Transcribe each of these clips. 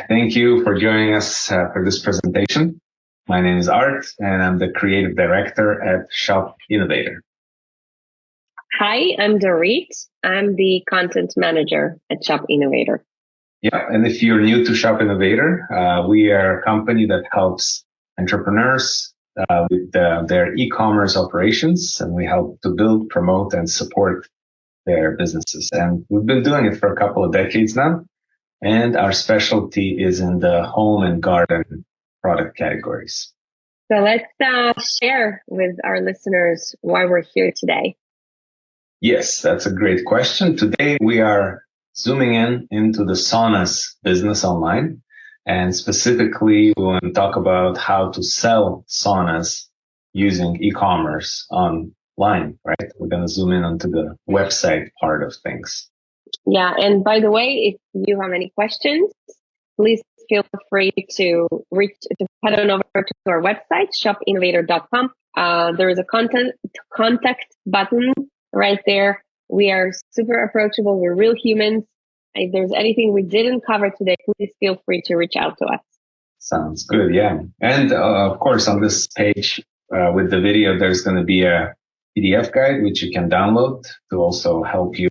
Thank you for joining us for this presentation. My name is Art, and I'm the creative director at Shop Innovator. Hi, I'm Dorit. I'm the content manager at Shop Innovator. Yeah, and if you're new to Shop Innovator, we are a company that helps entrepreneurs with their e-commerce operations, and we help to build, promote, and support their businesses. And we've been doing it for a couple of decades now, and our specialty is in the home and garden product categories. So let's share with our listeners why we're here today. Yes, that's a great question. Today we are zooming into the Saunas business online, and specifically we want to talk about how to sell saunas using e-commerce online, right? We're going to zoom in onto the website part of things. Yeah, and by the way, if you have any questions, please feel free to head on over to our website, shopinnovator.com. There is a contact button right there. We are super approachable. We're real humans. If there's anything we didn't cover today, please feel free to reach out to us. Sounds good, yeah. And of course, on this page with the video, there's going to be a PDF guide which you can download to also help you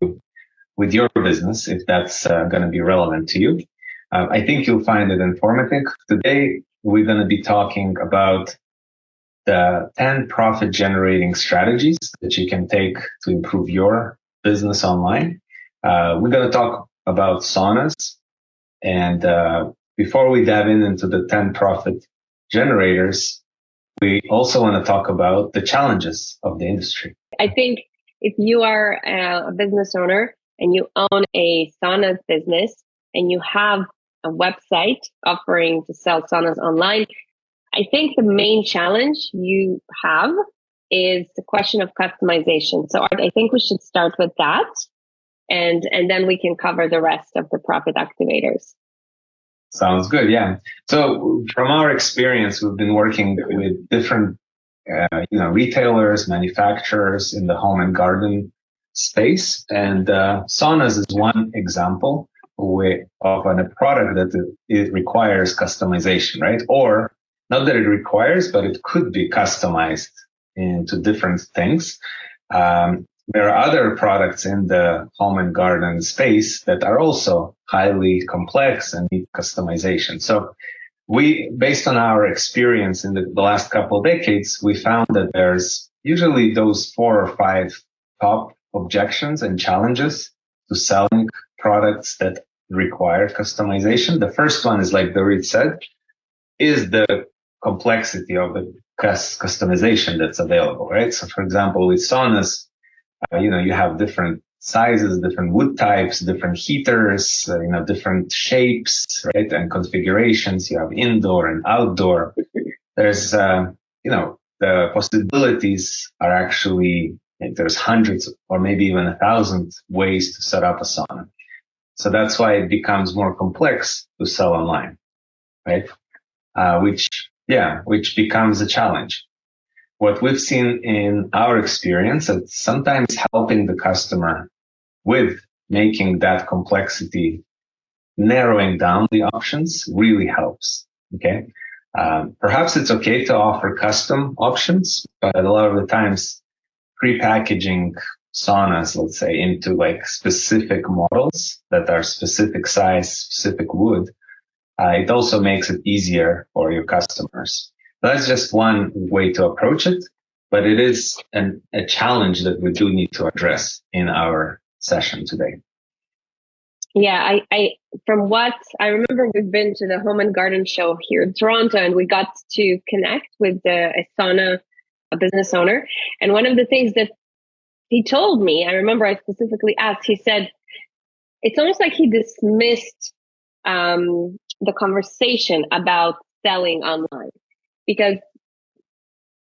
with your business if that's going to be relevant to you. I think you'll find it informative. Today, we're going to be talking about the 10 profit generating strategies that you can take to improve your business online. We're going to talk about saunas. And before we dive into the 10 profit generators, we also want to talk about the challenges of the industry. I think if you are a business owner and you own a saunas business and you have a website offering to sell saunas online, I think the main challenge you have is the question of customization. So I think we should start with that, and then we can cover the rest of the profit activators. Sounds good, yeah. So from our experience, we've been working with different retailers, manufacturers in the home and garden space, and saunas is one example of a product that it requires customization, right? Or not that it requires, but it could be customized into different things. There are other products in the home and garden space that are also highly complex and need customization. So based on our experience in the last couple of decades, we found that there's usually those 4 or 5 top objections and challenges to selling products that require customization. The first one is, like Dorit said, is the complexity of the customization that's available, right? So for example, with saunas, you have different sizes, different wood types, different heaters, different shapes, right? And configurations. You have indoor and outdoor. There's, the possibilities are actually, there's hundreds or maybe even 1,000 ways to set up a sauna. So that's why it becomes more complex to sell online, right? Which becomes a challenge. What we've seen in our experience is sometimes helping the customer with making that complexity, narrowing down the options really helps. Okay. Perhaps it's okay to offer custom options, but a lot of the times pre-packaging saunas, let's say, into like specific models that are specific size, specific wood, it also makes it easier for your customers. That's just one way to approach it, but it is a challenge that we do need to address in our session today. Yeah, I from what I remember, we've been to the Home and Garden Show here in Toronto, and we got to connect with a business owner. And one of the things that he told me, I remember I specifically asked, he said, it's almost like he dismissed the conversation about selling online. Because,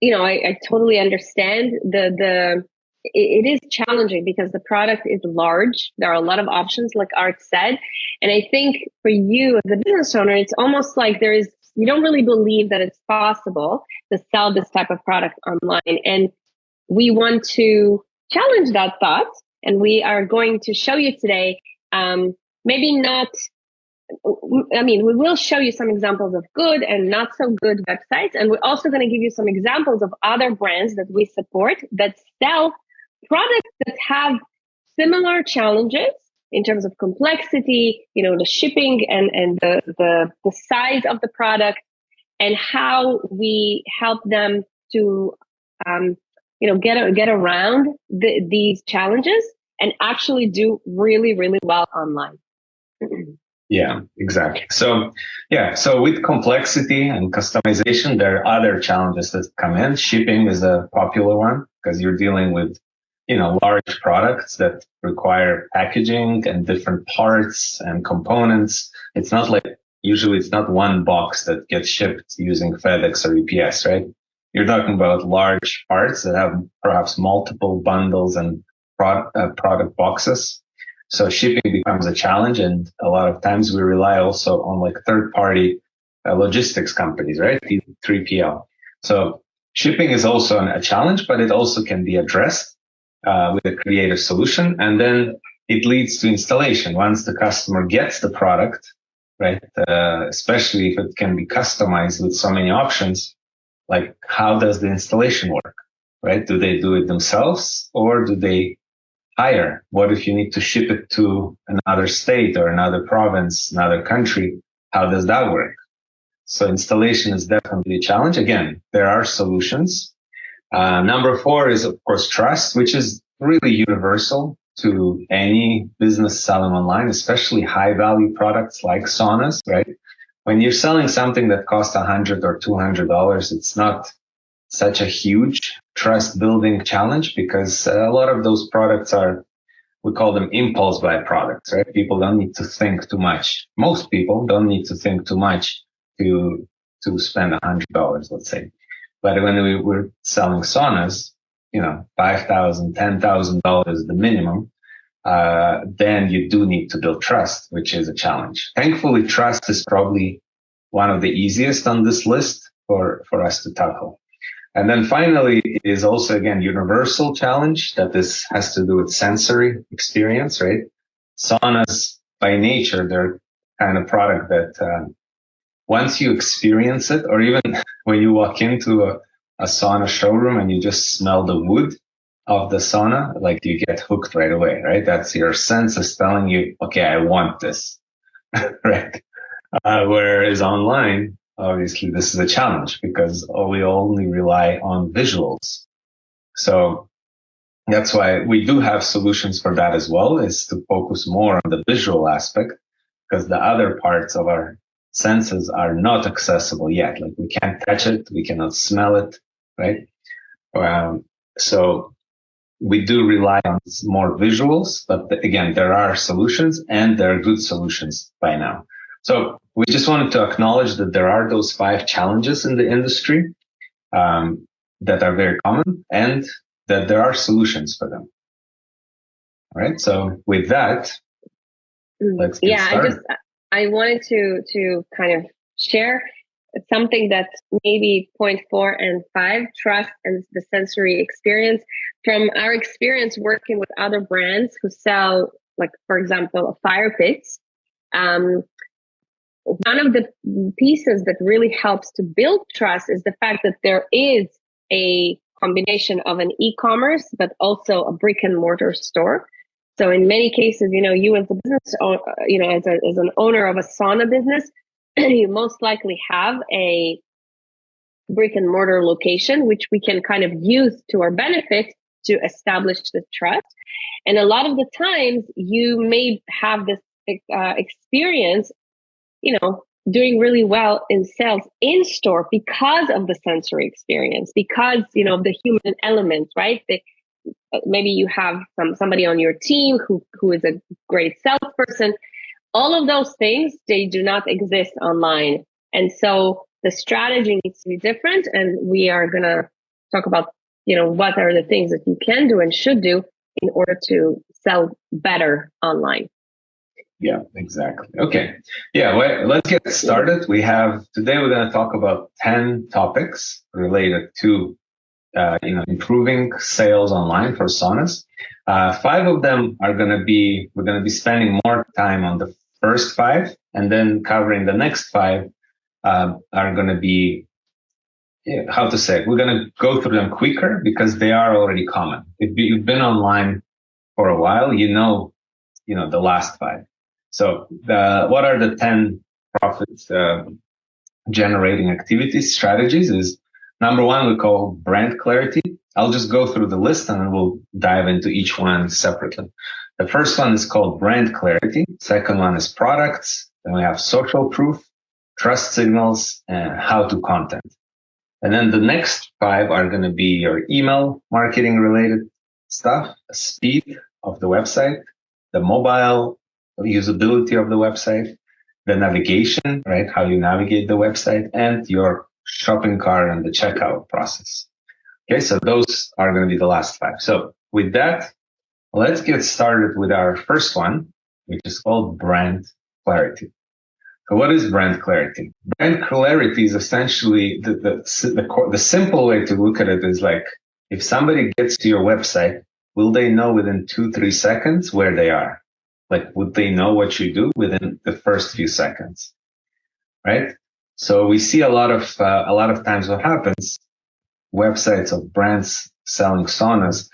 I totally understand it is challenging because the product is large. There are a lot of options, like Art said. And I think for you as a business owner, it's almost like you don't really believe that it's possible to sell this type of product online. And we want to challenge that thought. And we are going to show you today, maybe not I mean, we will show you some examples of good and not so good websites. And we're also going to give you some examples of other brands that we support that sell products that have similar challenges in terms of complexity, the shipping and the size of the product, and how we help them to, get around these challenges and actually do really, really well online. Yeah, exactly. So with complexity and customization, there are other challenges that come in. Shipping is a popular one because you're dealing with, large products that require packaging and different parts and components. It's not like, usually it's not one box that gets shipped using FedEx or UPS, right? You're talking about large parts that have perhaps multiple bundles and product boxes. So shipping becomes a challenge, and a lot of times we rely also on like third-party logistics companies, right? 3PL. So shipping is also a challenge, but it also can be addressed with a creative solution, and then it leads to installation. Once the customer gets the product, right? Especially if it can be customized with so many options, like how does the installation work, right? Do they do it themselves or do they hire? What if you need to ship it to another state or another province, another country? How does that work? So installation is definitely a challenge. Again, there are solutions. Number 4 is, of course, trust, which is really universal to any business selling online, especially high value products like saunas, right? When you're selling something that costs $100 or $200, it's not such a huge trust building challenge because a lot of those products we call them impulse buy products, right? People don't need to think too much. Most people don't need to think too much to spend $100, let's say. But when we were selling saunas, $5,000, $10,000 the minimum, then you do need to build trust, which is a challenge. Thankfully, trust is probably one of the easiest on this list for us to tackle. And then finally, it is also, again, universal challenge that this has to do with sensory experience, right? Saunas, by nature, they're kind of product that once you experience it, or even when you walk into a sauna showroom and you just smell the wood of the sauna, like you get hooked right away, right? That's your senses telling you, okay, I want this, right? Whereas online, obviously, this is a challenge because we only rely on visuals. So that's why we do have solutions for that as well, is to focus more on the visual aspect because the other parts of our senses are not accessible yet. Like we can't touch it, we cannot smell it, right? So we do rely on more visuals, but again, there are solutions and there are good solutions by now. So we just wanted to acknowledge that there are those 5 challenges in the industry that are very common and that there are solutions for them. All right. So with that, let's get started. I wanted to kind of share something that maybe point 4 and 5, trust and the sensory experience. From our experience working with other brands who sell, like, for example, fire pits, one of the pieces that really helps to build trust is the fact that there is a combination of an e-commerce, but also a brick and mortar store. So in many cases, you as a business, as an owner of a sauna business, you most likely have a brick and mortar location, which we can kind of use to our benefit to establish the trust. And a lot of the times you may have this experience, doing really well in sales in store because of the sensory experience, because, of the human element, right? Maybe you have somebody on your team who is a great salesperson. All of those things, they do not exist online. And so the strategy needs to be different. And we are going to talk about, what are the things that you can do and should do in order to sell better online. Yeah, exactly. Okay. Yeah, let's get started. Today we're going to talk about 10 topics related to improving sales online for saunas. 5 of them we're going to be spending more time on the first 5, And then covering the next five are going to be, how to say it? We're going to go through them quicker because they are already common. If you've been online for a while, you know the last five. So what are the 10 profit generating activities strategies is number one, we call brand clarity. I'll just go through the list and then we'll dive into each one separately. The first one is called brand clarity. Second one is products. Then we have social proof, trust signals, and how to content. And then the next five are going to be your email marketing related stuff, speed of the website, the mobile usability of the website, the navigation, right? How you navigate the website, and your shopping cart and the checkout process. Okay, so those are going to be the last five. So with that, let's get started with our first one, which is called brand clarity. So what is brand clarity? Brand clarity is essentially the simple way to look at it is like, if somebody gets to your website, will they know within 2-3 seconds where they are? Like, would they know what you do within the first few seconds? Right? So we see a lot of times what happens, websites of brands selling saunas,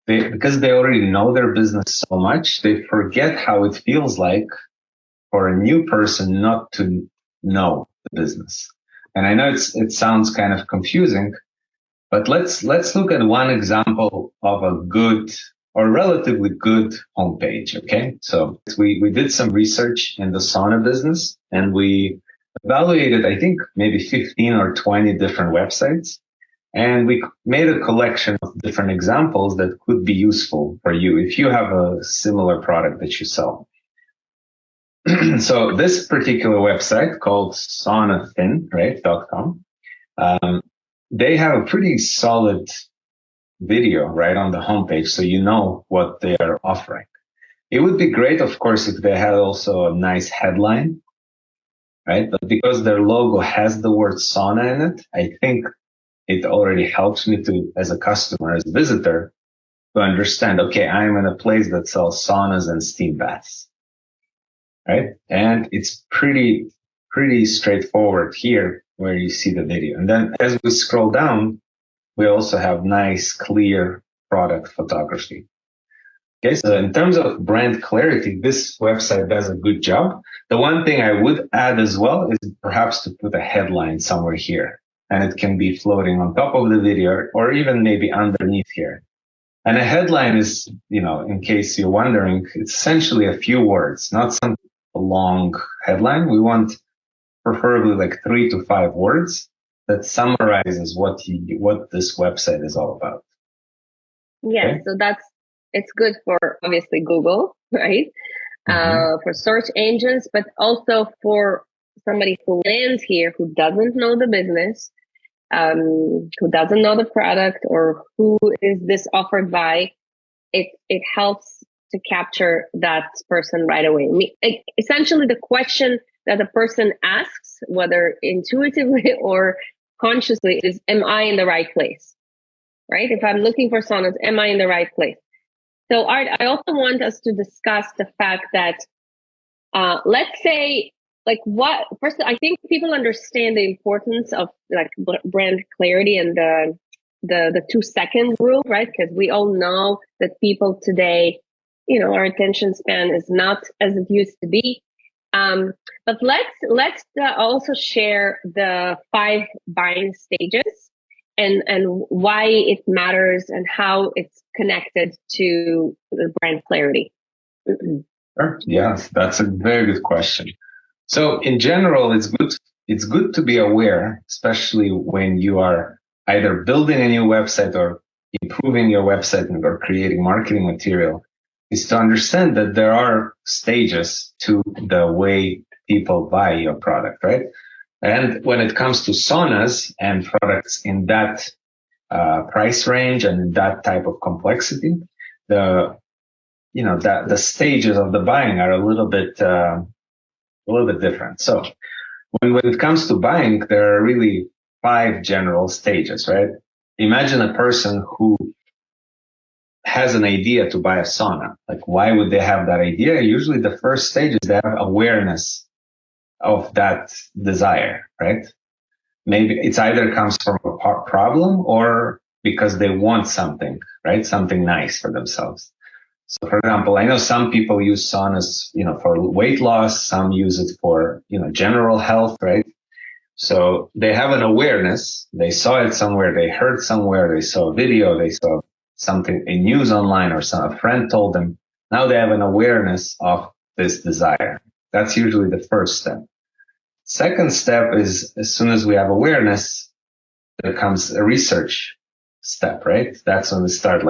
because they already know their business so much, they forget how it feels like for a new person not to know the business. And I know it sounds kind of confusing, but let's look at one example of a good or relatively good homepage. Okay. So we did some research in the sauna business and we evaluated, I think, maybe 15 or 20 different websites. And we made a collection of different examples that could be useful for you if you have a similar product that you sell. So this particular website called saunathin, right, .com, they have a pretty solid video right on the homepage, so you know what they are offering. It would be great, of course, if they had also a nice headline, right? But because their logo has the word sauna in it, I think it already helps me to, as a customer, as a visitor, to understand, okay, I'm in a place that sells saunas and steam baths. Right? And it's pretty straightforward here where you see the video. And then as we scroll down, we also have nice, clear product photography. Okay. So in terms of brand clarity, this website does a good job. The one thing I would add as well is perhaps to put a headline somewhere here, and it can be floating on top of the video or even maybe underneath here. And a headline is, in case you're wondering, it's essentially a few words, not some long headline. We want preferably like 3 to 5 words that summarizes what this website is all about. Yeah, okay? So it's good for obviously Google, right? Mm-hmm. For search engines, but also for somebody who lands here who doesn't know the business, who doesn't know the product, or who is this offered by. It helps to capture that person right away. Essentially, the question that a person asks, whether intuitively or consciously, is, am I in the right place? Right? If I'm looking for saunas, am I in the right place? So Art, I also want us to discuss the fact that, let's say, first, I think people understand the importance of like brand clarity and the 2-second rule, right? Because we all know that people today, our attention span is not as it used to be. But let's also share the 5 buying stages and why it matters and how it's connected to the brand clarity. Sure. Yes, that's a very good question. So in general, it's good to be aware, especially when you are either building a new website or improving your website or creating marketing material, is to understand that there are stages to the way people buy your product, right? And when it comes to saunas and products in that price range and in that type of complexity, the stages of the buying are a little bit different. So when it comes to buying, there are really 5 general stages, right? Imagine a person who has an idea to buy a sauna. Like, why would they have that idea? Usually the first stage is they have awareness of that desire, right? Maybe it's either comes from a problem or because they want something, right? Something nice for themselves. So for example, I know some people use saunas, for weight loss. Some use it for, general health, right? So they have an awareness. They saw it somewhere. They heard somewhere. They saw a video. They saw something in news online, or a friend told them. Now they have an awareness of this desire. That's usually the first step. Second step is, as soon as we have awareness, there comes a research step, right? That's when we start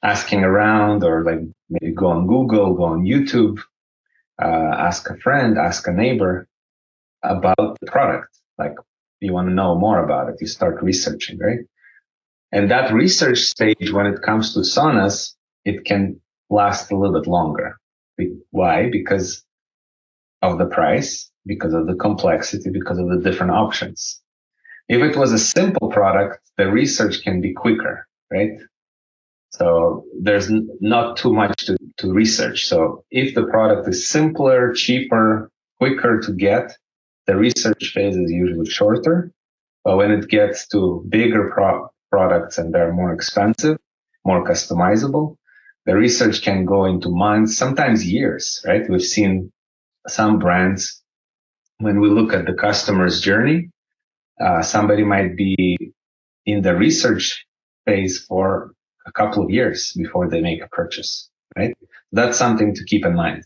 asking around, or maybe go on Google, go on YouTube, ask a friend, ask a neighbor about the product. Like, you want to know more about it, you start researching, right? And that research stage, when it comes to saunas, it can last a little bit longer. Why? Because of the price, because of the complexity, because of the different options. If it was a simple product, the research can be quicker, right? So there's not too much to research. So if the product is simpler, cheaper, quicker to get, the research phase is usually shorter. But when it gets to bigger products and they're more expensive, more customizable, the research can go into months, sometimes years, right? We've seen some brands, when we look at the customer's journey, somebody might be in the research phase for a couple of years before they make a purchase, right? That's something to keep in mind.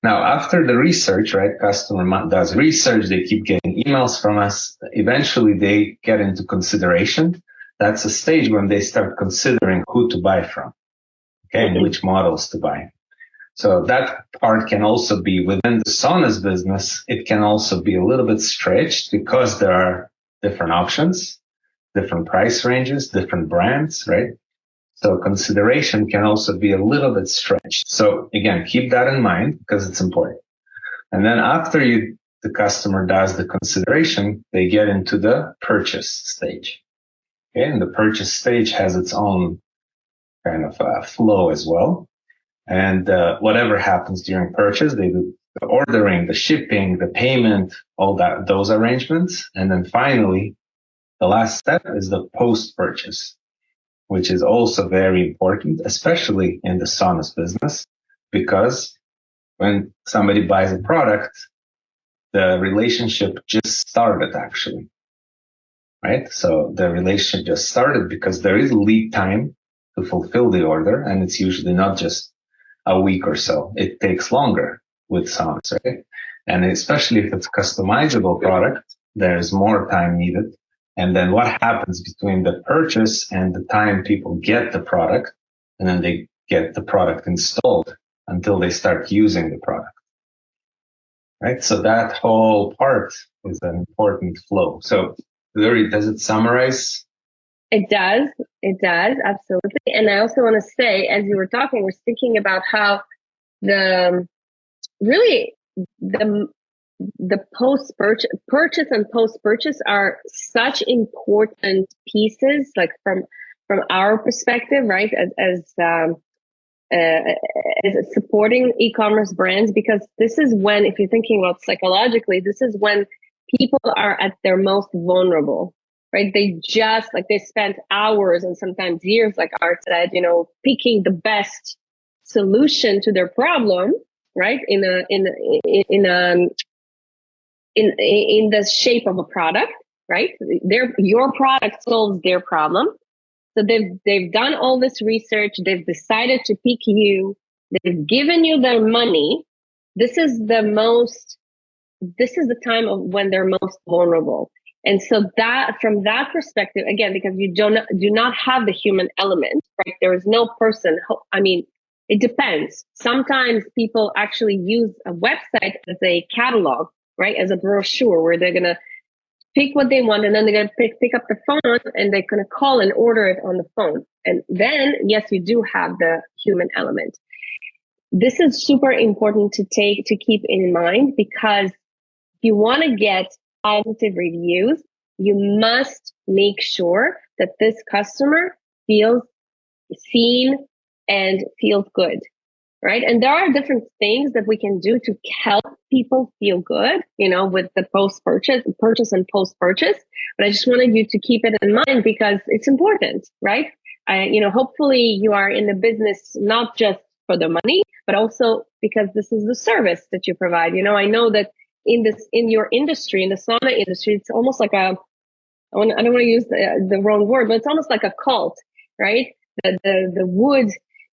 Now, after the research, right, customer does research, they keep getting emails from us. Eventually, they get into consideration. That's a stage when they start considering who to buy from, okay, and which models to buy. So that part can also be within the saunas business. It can also be a little bit stretched because there are different options, different price ranges, different brands, right? So consideration can also be a little bit stretched. So again, keep that in mind because it's important. And then after the customer does the consideration, they get into the purchase stage. Okay. And the purchase stage has its own kind of flow as well. And whatever happens during purchase, they do the ordering, the shipping, the payment, all that, those arrangements. And then finally, the last step is the post-purchase, which is also very important, especially in the saunas business, because when somebody buys a product, the relationship just started actually, right? So the relationship just started because there is lead time to fulfill the order, and it's usually not just a week or so. It takes longer with saunas, right? And especially if it's a customizable product, there's more time needed. And then what happens between the purchase and the time people get the product, and then they get the product installed until they start using the product, right? So that whole part is an important flow. So, Luri, does it summarize? It does. It does. Absolutely. And I also want to say, as you were talking, we're thinking about how the purchase and post purchase are such important pieces, like from our perspective, right? As supporting e-commerce brands, because this is when, if you're thinking about psychologically, this is when people are at their most vulnerable, right? They spent hours and sometimes years, like Art said, picking the best solution to their problem, right? In the shape of a product, right? Your product solves their problem. So they've done all this research. They've decided to pick you. They've given you their money. This is the time of when they're most vulnerable. And so that, from that perspective, again, because you do not have the human element, right? There is no person. I mean, it depends. Sometimes people actually use a website as a catalog, right? As a brochure where they're going to pick what they want, and then they're going to pick up the phone and they're going to call and order it on the phone. And then, yes, you do have the human element. This is super important to keep in mind, because if you want to get positive reviews, you must make sure that this customer feels seen and feels good, right? And there are different things that we can do to help people feel good, with the purchase and post-purchase. But I just wanted you to keep it in mind because it's important, right? Hopefully you are in the business not just for the money, but also because this is the service that you provide. I know that in your industry, in the sauna industry, it's almost like I don't want to use the wrong word, but it's almost like a cult, right? The wood,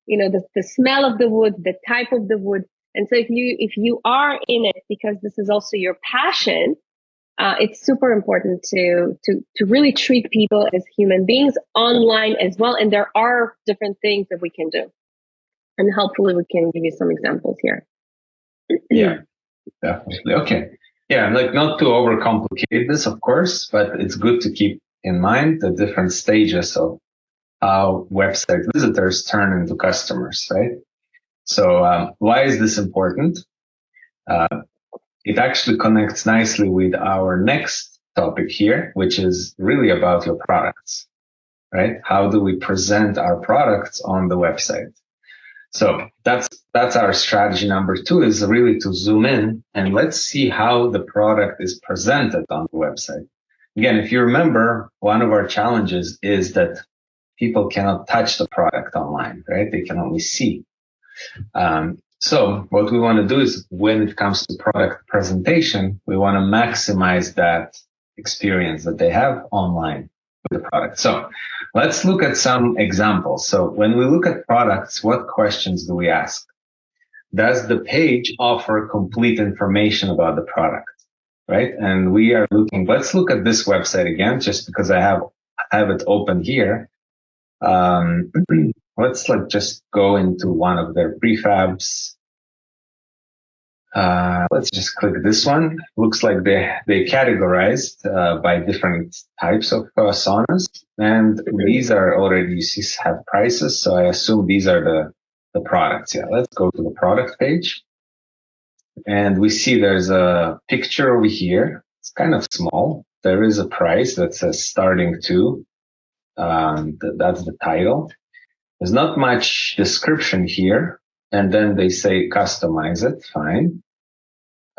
the smell of the wood, the type of the wood. And so if you are in it because this is also your passion, it's super important to really treat people as human beings online as well. And there are different things that we can do. And hopefully we can give you some examples here. Yeah, definitely. Okay. Yeah, like not to overcomplicate this, of course, but it's good to keep in mind the different stages of how website visitors turn into customers, right? So why is this important? It actually connects nicely with our next topic here, which is really about your products, right? How do we present our products on the website? So that's our strategy number 2, is really to zoom in and let's see how the product is presented on the website. Again, if you remember, one of our challenges is that people cannot touch the product online, right? They can only see. So what we want to do is when it comes to product presentation, we want to maximize that experience that they have online with the product. So let's look at some examples. So when we look at products, what questions do we ask? Does the page offer complete information about the product, right? And we are looking, let's look at this website again, just because I have it open here. Let's just go into one of their prefabs. Let's just click this one. Looks like they categorized by different types of saunas, and these are already, you see, have prices. So I assume these are the products. Yeah, let's go to the product page, and we see there's a picture over here. It's kind of small. There is a price that says starting to. That's the title. There's not much description here. And then they say customize it. Fine.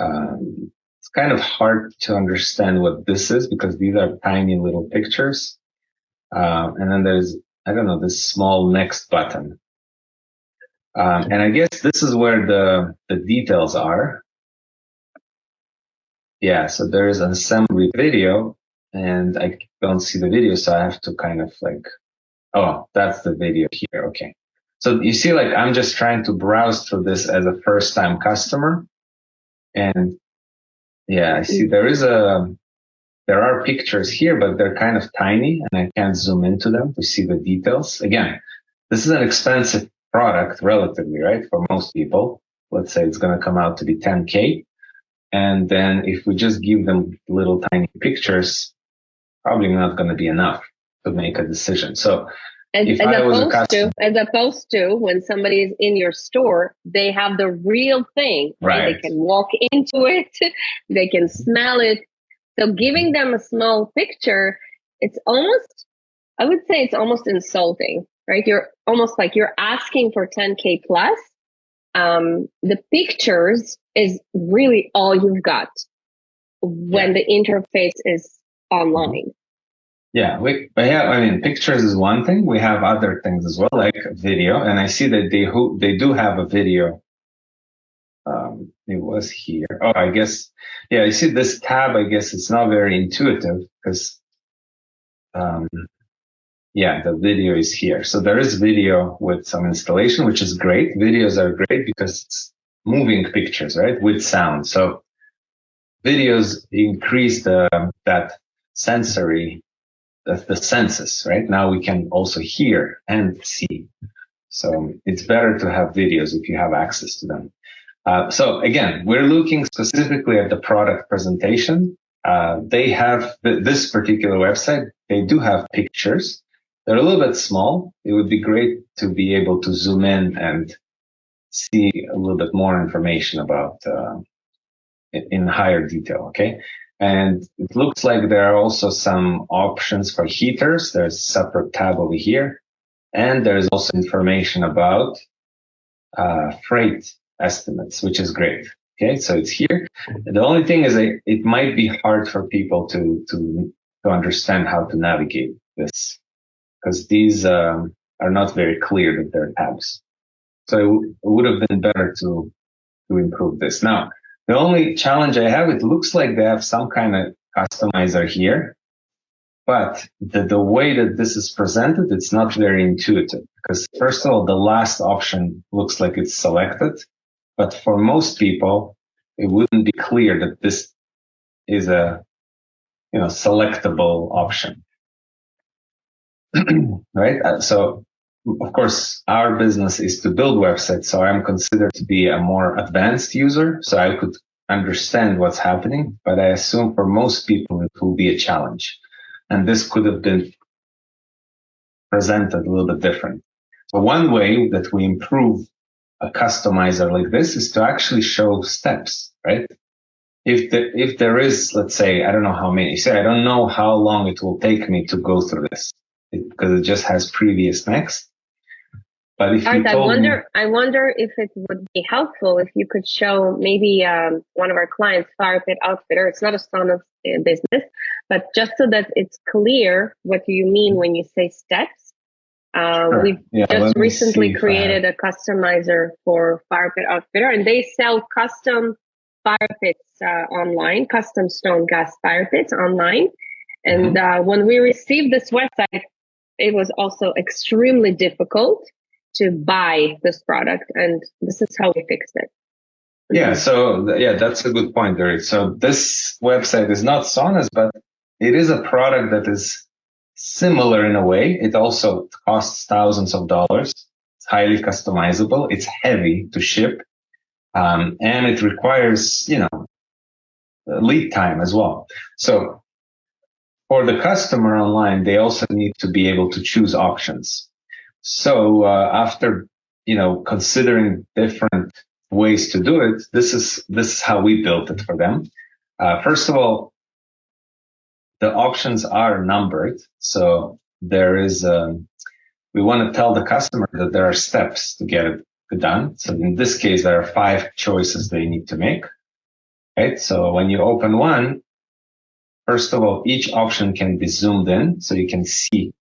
It's kind of hard to understand what this is because these are tiny little pictures. And then there's, I don't know, this small next button. And I guess this is where the details are. Yeah. So there is an assembly video and I don't see the video. So I have to kind of oh, that's the video here. Okay. So you see, I'm just trying to browse through this as a first time customer. And yeah, I see there are pictures here, but they're kind of tiny and I can't zoom into them to see the details. Again, this is an expensive product relatively, right? For most people, let's say it's going to come out to be 10K. And then if we just give them little tiny pictures, probably not going to be enough to make a decision. So as opposed to when somebody is in your store, they have the real thing, right? They can walk into it, they can smell it. So giving them a small picture, I would say it's almost insulting, right? You're almost you're asking for 10K plus. The pictures is really all you've got when the interface is online. Yeah, pictures is one thing. We have other things as well, like video. And I see that they do have a video. It was here. Oh, I guess, yeah, you see this tab, I guess it's not very intuitive because, the video is here. So there is video with some installation, which is great. Videos are great because it's moving pictures, right? With sound. So videos increase that sensory, the senses, right? Now we can also hear and see. So it's better to have videos if you have access to them. So again, we're looking specifically at the product presentation. They have this particular website. They do have pictures. They're a little bit small. It would be great to be able to zoom in and see a little bit more information about in higher detail. Okay. And it looks like there are also some options for heaters. There's a separate tab over here. And there's also information about freight estimates, which is great. Okay, so it's here. The only thing is that it might be hard for people to understand how to navigate this, because these are not very clear that they're tabs. So it would have been better to improve this. Now, the only challenge I have, it looks like they have some kind of customizer here, but the way that this is presented, it's not very intuitive, because first of all, the last option looks like it's selected, but for most people, it wouldn't be clear that this is a, selectable option. Right? So of course, our business is to build websites. So I'm considered to be a more advanced user. So I could understand what's happening, but I assume for most people, it will be a challenge. And this could have been presented a little bit different. So one way that we improve a customizer like this is to actually show steps, right? If there is, let's say, I don't know how many, say, I don't know how long it will take me to go through this because it just has previous next. But if Art, I wonder if it would be helpful if you could show maybe one of our clients, Fire Pit Outfitter. It's not a Saunas business, but just so that it's clear what you mean when you say steps. Sure. We've just recently created a customizer for Fire Pit Outfitter, and they sell custom fire pits online, custom stone gas fire pits online. And when we received this website, it was also extremely difficult to buy this product, and this is how we fixed it. Yeah, so that's a good point, Eric. So this website is not Saunas, but it is a product that is similar in a way. It also costs thousands of dollars. It's highly customizable. It's heavy to ship, and it requires, lead time as well. So for the customer online, they also need to be able to choose options. So after considering different ways to do it, this is how we built it for them. First of all, the options are numbered, so there is. We want to tell the customer that there are steps to get it done. So in this case, there are 5 choices they need to make. Right. So when you open one, first of all, each option can be zoomed in, so you can see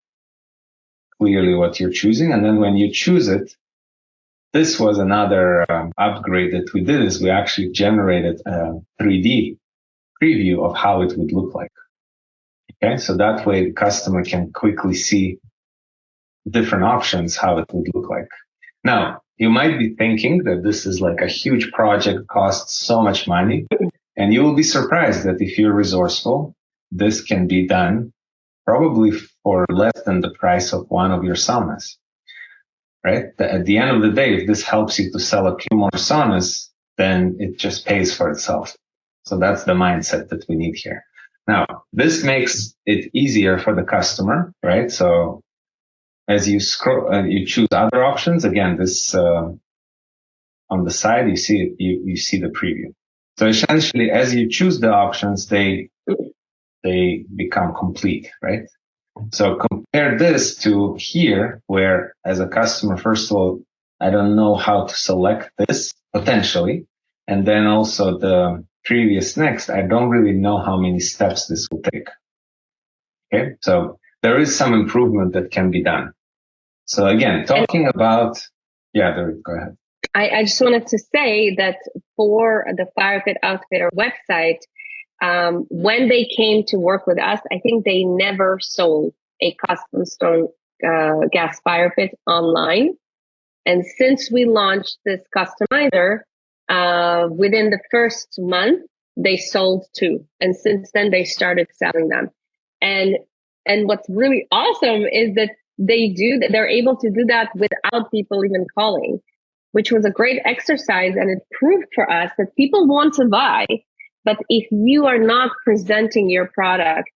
clearly what you're choosing. And then when you choose it, this was another upgrade that we did, is we actually generated a 3D preview of how it would look like. Okay, so that way the customer can quickly see different options, how it would look like. Now, you might be thinking that this is like a huge project, costs so much money, and you will be surprised that if you're resourceful, this can be done probably for less than the price of one of your saunas, right? At the end of the day, if this helps you to sell a few more saunas, then it just pays for itself. So that's the mindset that we need here. Now, this makes it easier for the customer, right? So as you scroll, you choose other options. Again, this on the side, you see you see the preview. So essentially, as you choose the options, they become complete, right? So compare this to here, where as a customer, first of all, I don't know how to select this potentially. And then also the previous next, I don't really know how many steps this will take. Okay. So there is some improvement that can be done. So again, talking about, go ahead. I just wanted to say that for the Fire Pit Outfitter website, when they came to work with us, I think they never sold a custom stone gas fire pit online. And since we launched this customizer, within the first month, they sold 2. And since then, they started selling them. And what's really awesome is that they're able to do that without people even calling, which was a great exercise. And it proved for us that people want to buy. But if you are not presenting your product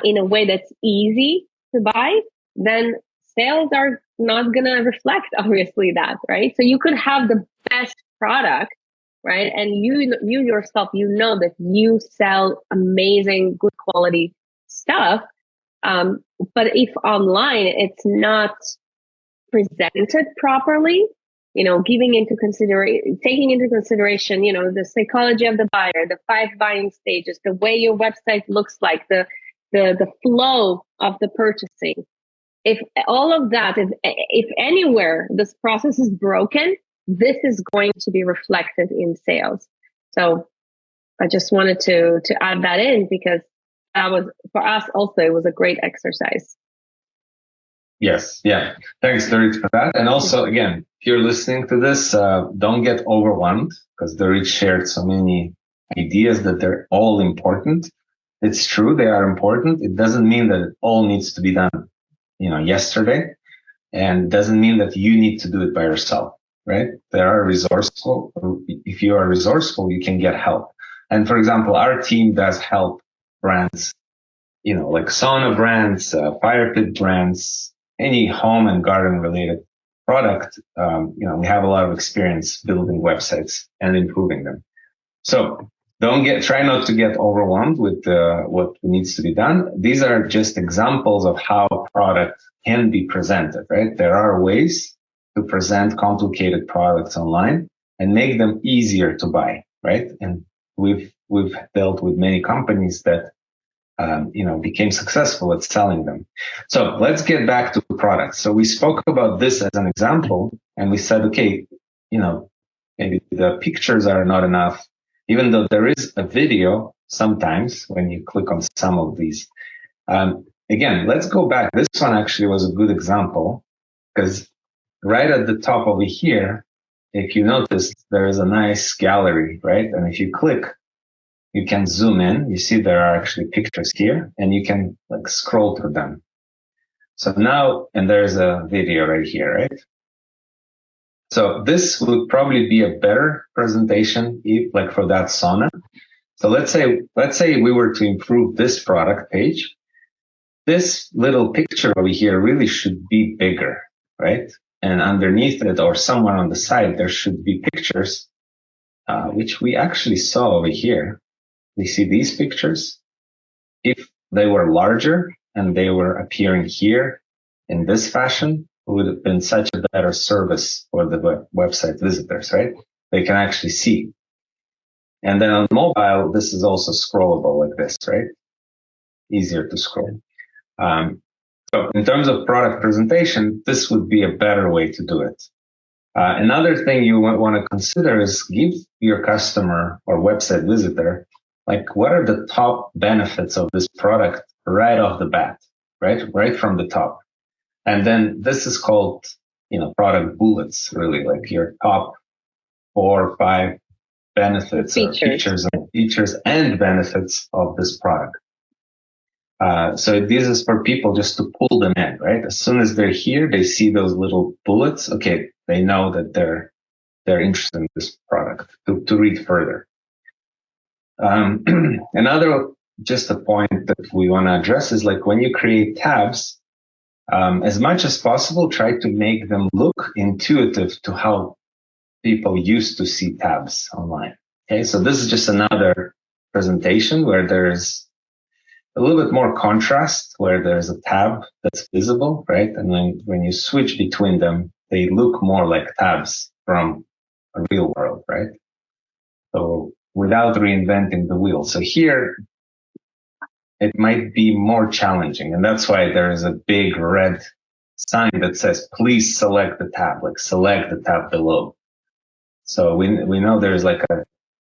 in a way that's easy to buy, then sales are not going to reflect, obviously, that, right? So you could have the best product, right? And you yourself, that you sell amazing, good quality stuff. But if online it's not presented properly, taking into consideration, the psychology of the buyer, the 5 buying stages, the way your website looks like, the flow of the purchasing. If all of that, if anywhere this process is broken, this is going to be reflected in sales. So I just wanted to add that in, because that was, for us also, it was a great exercise. Yes. Yeah. Thanks, Dorit, for that. And also, again, if you're listening to this, don't get overwhelmed, because Dorit shared so many ideas that they're all important. It's true, they are important. It doesn't mean that it all needs to be done, yesterday, and doesn't mean that you need to do it by yourself, right? There are resourceful. If you are resourceful, you can get help. And for example, our team does help brands, like sauna brands, fire pit brands, any home and garden related product. We have a lot of experience building websites and improving them. So try not to get overwhelmed with what needs to be done. These are just examples of how a product can be presented, right? There are ways to present complicated products online and make them easier to buy, right? And we've dealt with many companies that became successful at selling them. So let's get back to products. So we spoke about this as an example, and we said, okay, maybe the pictures are not enough, even though there is a video sometimes when you click on some of these. Again, let's go back. This one actually was a good example, because right at the top over here, if you notice, there is a nice gallery, right? And if you click, you can zoom in. You see there are actually pictures here, and you can scroll through them. So now, and there's a video right here, right? So this would probably be a better presentation, for that sauna. So let's say we were to improve this product page. This little picture over here really should be bigger, right? And underneath it, or somewhere on the side, there should be pictures, which we actually saw over here. We see these pictures. If they were larger and they were appearing here in this fashion, it would have been such a better service for the website visitors, right? They can actually see. And then on mobile, this is also scrollable like this, right? Easier to scroll. So in terms of product presentation, this would be a better way to do it. Another thing you want to consider is give your customer or website visitor, what are the top benefits of this product right off the bat, right from the top. And then this is called, product bullets, really, your top 4 or 5 benefits, features and benefits of this product. So this is for people just to pull them in, right? As soon as they're here, they see those little bullets. Okay, they know that they're interested in this product to read further. Another, just a point that we want to address is when you create tabs, as much as possible, try to make them look intuitive to how people used to see tabs online. Okay, so this is just another presentation where there's a little bit more contrast, where there's a tab that's visible, right? And when you switch between them, they look more like tabs from a real world, right? So without reinventing the wheel. So here, it might be more challenging. And that's why there is a big red sign that says, please select the tab, select the tab below. So we know there's a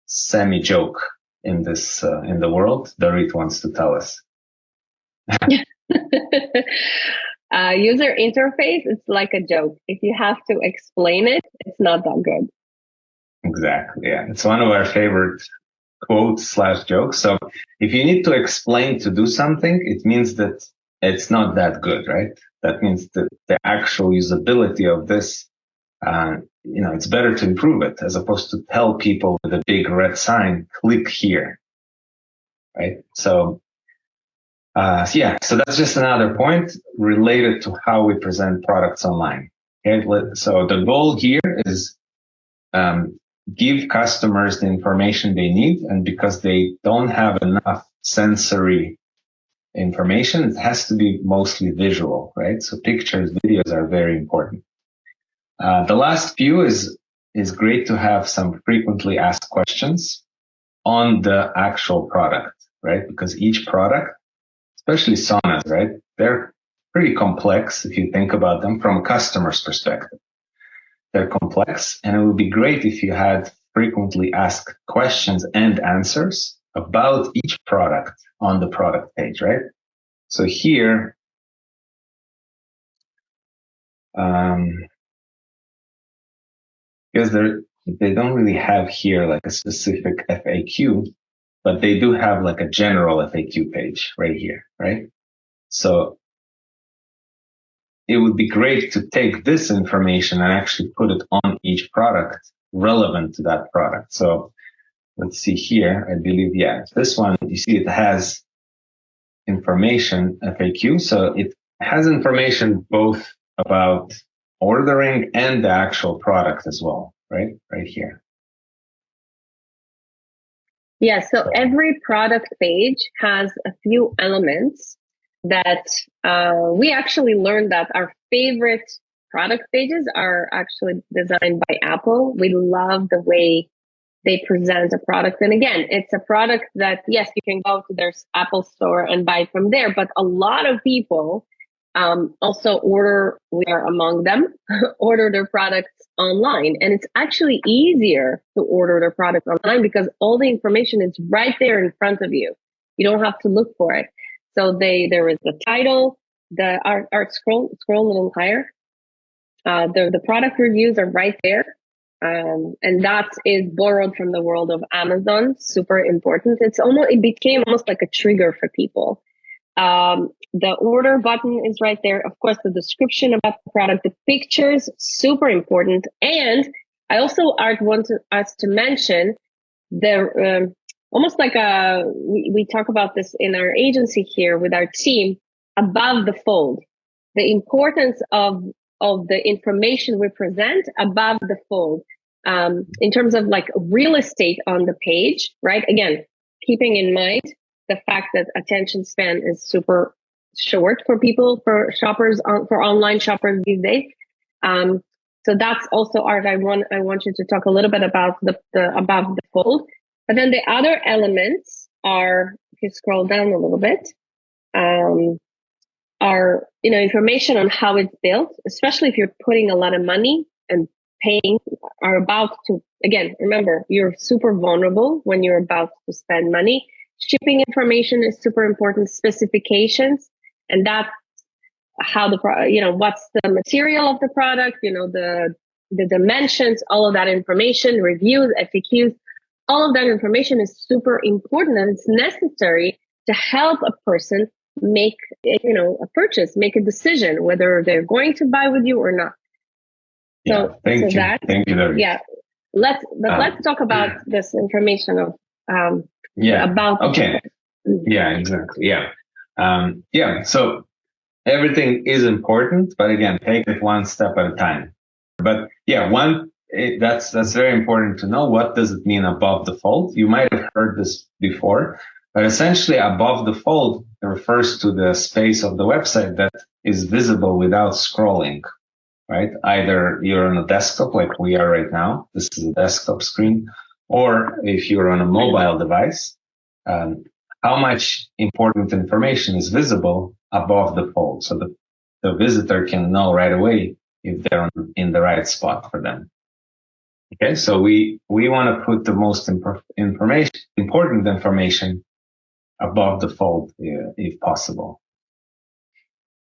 semi-joke in this, in the world. Dorit wants to tell us. User interface, it's like a joke. If you have to explain it, it's not that good. Exactly. Yeah. It's one of our favorite quotes/jokes. So if you need to explain to do something, it means that it's not that good, right? That means that the actual usability of this, it's better to improve it as opposed to tell people with a big red sign, click here, right? So, so that's just another point related to how we present products online. Okay. So the goal here is, give customers the information they need, and because they don't have enough sensory information, it has to be mostly visual, right? So pictures, videos are very important. The last few is great to have some frequently asked questions on the actual product, right? Because each product, especially saunas, right? They're pretty complex if you think about them from a customer's perspective. They're complex, and it would be great if you had frequently asked questions and answers about each product on the product page, right? So here, because they don't really have here like a specific FAQ, but they do have like a general FAQ page right here, right? So it would be great to take this information and actually put it on each product relevant to that product. So let's see here. I believe, yeah, this one, you see it has information FAQ. So it has information both about ordering and the actual product as well, right? Right here. Yeah, so every product page has a few elements that we actually learned that our favorite product pages are actually designed by Apple. We love the way they present a product. And again, it's a product that, yes, you can go to their Apple store and buy it from there, but a lot of people also order, we are among them, order their products online. And it's actually easier to order their product online because all the information is right there in front of you. You don't have to look for it. So there is the title, the art scroll a little higher. The product reviews are right there. And that is borrowed from the world of Amazon. Super important. It became almost like a trigger for people. The order button is right there. Of course, the description about the product, the pictures, super important. And I also want us to mention the almost like we talk about this in our agency here with our team, above the fold, the importance of the information we present above the fold, in terms of like real estate on the page, right? Again, keeping in mind the fact that attention span is super short for people, for shoppers, for online shoppers these days. So that's also art. I want you to talk a little bit about the above the fold. But then the other elements are, if you scroll down a little bit, are, information on how it's built, especially if you're putting a lot of money and paying, are about to, again, remember, you're super vulnerable when you're about to spend money. Shipping information is super important, specifications, and that's how what's the material of the product, the dimensions, all of that information, reviews, FAQs, all of that information is super important, and it's necessary to help a person make, a purchase, make a decision, whether they're going to buy with you or not. Yeah, thank you. Thank you very much. Yeah. Let's talk about this information of, about. Okay. Yeah, exactly. Yeah. So everything is important, but again, take it one step at a time. But yeah, that's very important to know. What does it mean above the fold? You might have heard this before, but essentially above the fold refers to the space of the website that is visible without scrolling, right? Either you're on a desktop like we are right now. This is a desktop screen. Or if you're on a mobile device, how much important information is visible above the fold, so the visitor can know right away if they're in the right spot for them. Okay, so we want to put the most important information above the fold, if possible.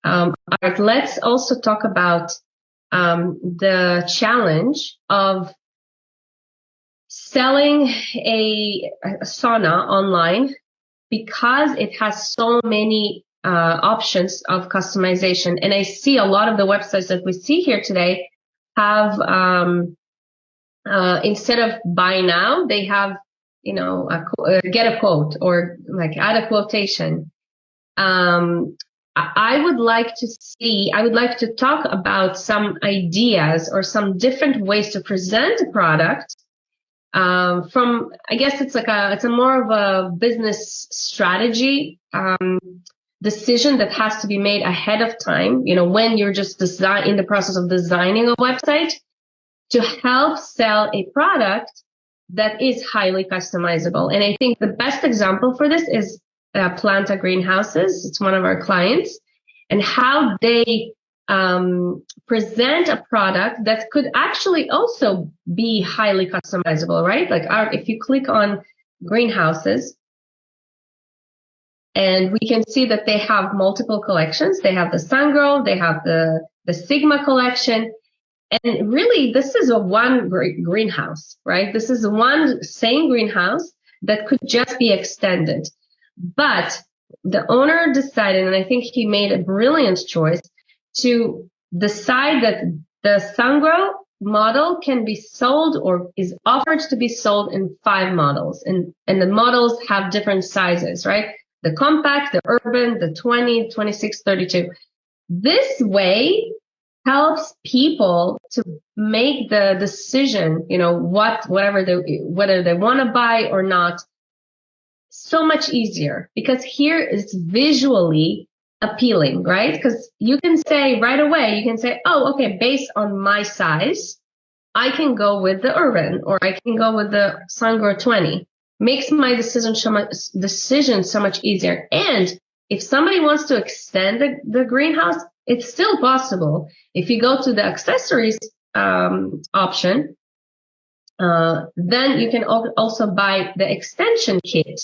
Art, let's also talk about the challenge of selling a sauna online, because it has so many options of customization. And I see a lot of the websites that we see here today have, instead of buy now, they have, get a quote, or like add a quotation. I would like to talk about some ideas or some different ways to present a product. I guess it's a more of a business strategy decision that has to be made ahead of time. When you're just in the process of designing a website, to help sell a product that is highly customizable. And I think the best example for this is Planta Greenhouses. It's one of our clients, and how they present a product that could actually also be highly customizable, right? Like if you click on Greenhouses, and we can see that they have multiple collections. They have the Sungrow, they have the Sigma collection. And really, this is a one greenhouse, right? This is one same greenhouse that could just be extended. But the owner decided, and I think he made a brilliant choice, to decide that the Sungrow model can be sold or is offered to be sold in 5 models. And the models have different sizes, right? The compact, the urban, the 20, 26, 32. This way helps people to make the decision, whether they want to buy or not, so much easier, because here it's visually appealing, right? Because you can say right away, oh, okay, based on my size, I can go with the urban, or I can go with the Sungrow 20. Makes my decision so much easier. And if somebody wants to extend the greenhouse, it's still possible. If you go to the accessories option, then you can also buy the extension kit,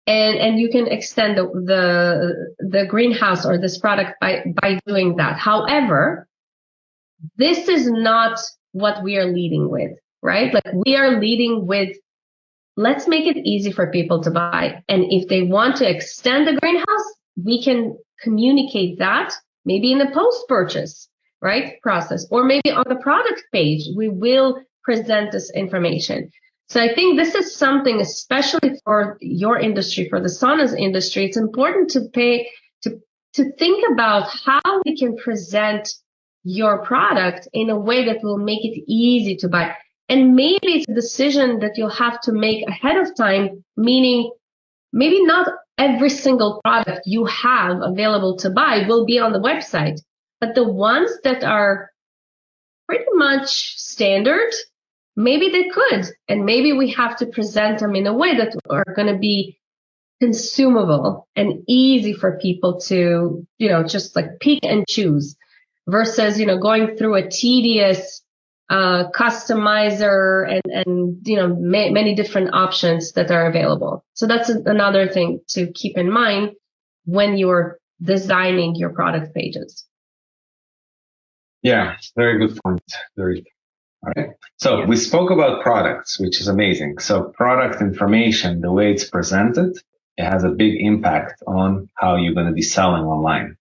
and you can extend the greenhouse or this product by doing that. However, this is not what we are leading with, right? Like, we are leading with, let's make it easy for people to buy. And if they want to extend the greenhouse, we can communicate that maybe in the post-purchase, right, process, or maybe on the product page, we will present this information. So I think this is something, especially for your industry, for the saunas industry, it's important to think about how we can present your product in a way that will make it easy to buy. And maybe it's a decision that you'll have to make ahead of time, meaning maybe not every single product you have available to buy will be on the website, but the ones that are pretty much standard, maybe they could. And maybe we have to present them in a way that are going to be consumable and easy for people to, just like pick and choose, versus, going through a tedious customizer and many different options that are available. So that's another thing to keep in mind when you're designing your product pages. Yeah, very good point. All right. So we spoke about products, which is amazing. So product information, the way it's presented, it has a big impact on how you're going to be selling online.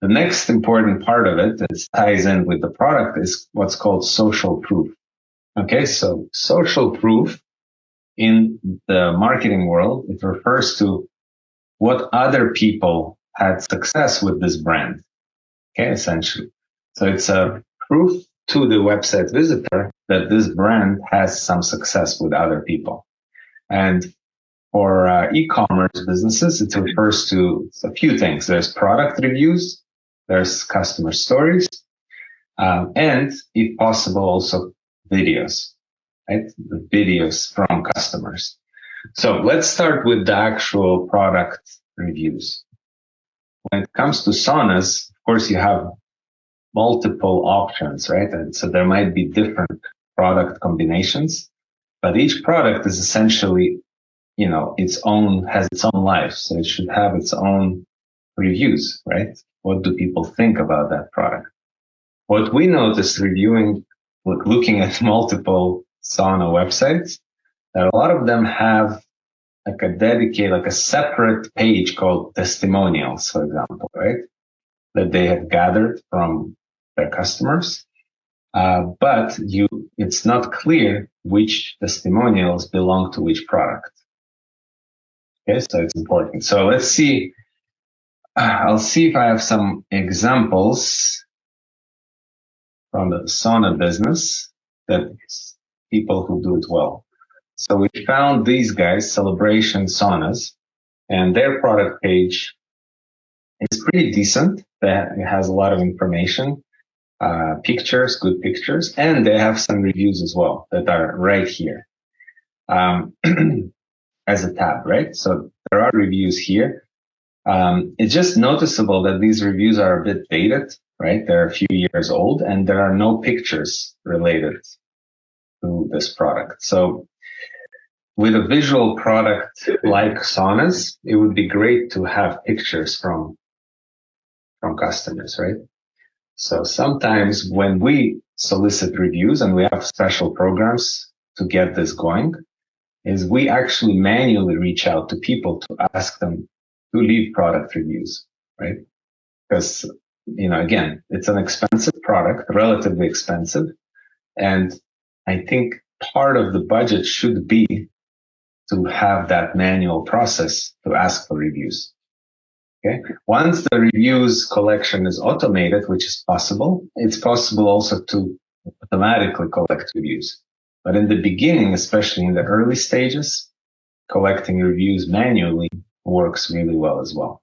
The next important part of it that ties in with the product is what's called social proof. Okay, so social proof in the marketing world, it refers to what other people had success with this brand. Okay, essentially. So it's a proof to the website visitor that this brand has some success with other people. And for e-commerce businesses, it refers to a few things. There's product reviews, there's customer stories, and if possible, also videos, right? The videos from customers. So let's start with the actual product reviews. When it comes to saunas, of course, you have multiple options, right? And so there might be different product combinations, but each product is essentially, has its own life. So it should have its own reviews, right? What do people think about that product? What we noticed looking at multiple sauna websites, that a lot of them have a separate page called testimonials, for example, right? That they have gathered from their customers. But it's not clear which testimonials belong to which product. Okay, so it's important. So let's see. I'll see if I have some examples from the sauna business that people who do it well. So we found these guys, Celebration Saunas, and their product page is pretty decent. It has a lot of information. pictures, good pictures, and they have some reviews as well that are right here as a tab, right? So there are reviews here. It's just noticeable that these reviews are a bit dated, right? They're a few years old, and there are no pictures related to this product. So with a visual product like Saunas, it would be great to have pictures from customers, right? So sometimes when we solicit reviews, and we have special programs to get this going, is we actually manually reach out to people to ask them to leave product reviews, right? Because, again, it's an expensive product, relatively expensive. And I think part of the budget should be to have that manual process to ask for reviews. Okay. Once the reviews collection is automated, which is possible, it's possible also to automatically collect reviews. But in the beginning, especially in the early stages, collecting reviews manually works really well as well,